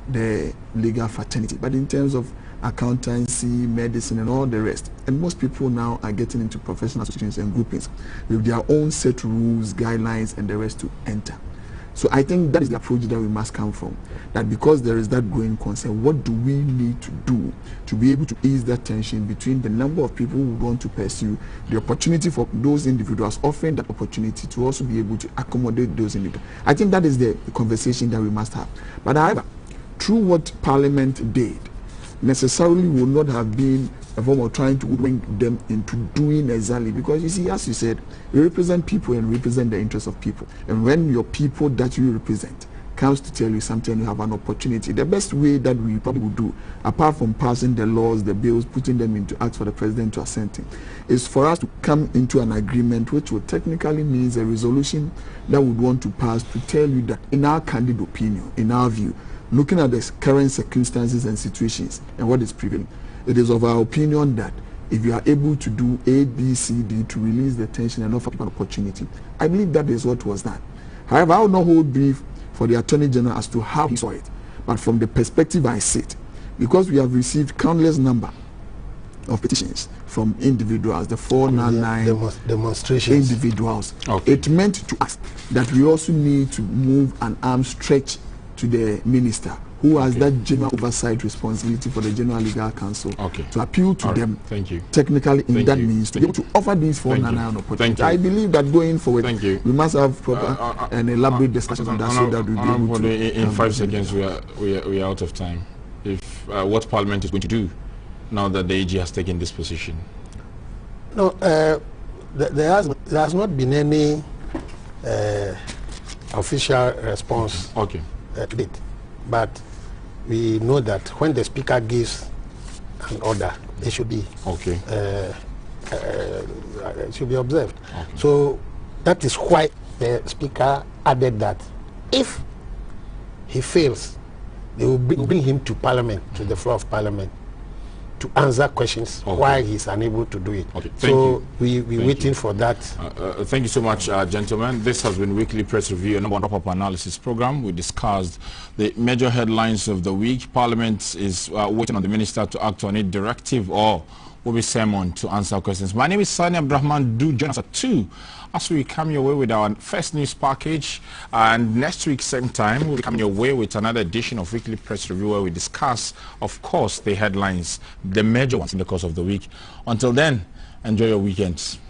the legal fraternity, but in terms of accountancy, medicine, and all the rest. And most people now are getting into professional associations and groupings with their own set rules, guidelines, and the rest to enter. So I think that is the approach that we must come from. That because there is that growing concern, what do we need to do to be able to ease that tension between the number of people who want to pursue the opportunity for those individuals, offering that opportunity to also be able to accommodate those individuals. I think that is the conversation that we must have. But however, through what Parliament did, necessarily would not have been a form of trying to bring them into doing exactly, because you see, as you said, you represent people and represent the interests of people. And when your people that you represent comes to tell you something, you have an opportunity, the best way that we probably would do, apart from passing the laws, the bills, putting them into act for the president to assent in, is for us to come into an agreement which would technically means a resolution that would want to pass to tell you that in our candid opinion, in our view, looking at the current circumstances and situations and what is prevailing, it is of our opinion that if you are able to do A, B, C, D to release the tension and offer people an opportunity, I believe that is what was done. However, I will not hold brief for the Attorney General as to how he saw it, but from the perspective I see it, because we have received countless number of petitions from individuals, the 499 demonstrations individuals. Okay. It meant to us that we also need to move an arm stretch to the minister who has that general oversight responsibility for the General Legal Council to appeal to them technically in that means to be able to offer these 499 opportunities. I believe that going forward we must have proper and elaborate discussions on that so that we'll be able to... In 5 seconds we are out of time. If what Parliament is going to do now that the AG has taken this position? No, there has not been any official response date, but we know that when the speaker gives an order, it should be it should be observed. So that is why the speaker added that if he fails, they will bring him to Parliament, to the floor of Parliament, to answer questions why he's unable to do it. So we're waiting for that. Thank you so much, gentlemen. This has been Weekly Press Review, a number one wrap-up analysis program. We discussed the major headlines of the week. Parliament is waiting on the minister to act on it, directive or will be summoned to answer questions. My name is Sani Abdurrahman. Do join us at 2 as we come your way with our first news package, and next week same time we'll be coming your way with another edition of Weekly Press Review where we discuss, of course, the headlines, the major ones in the course of the week. Until then, enjoy your weekends.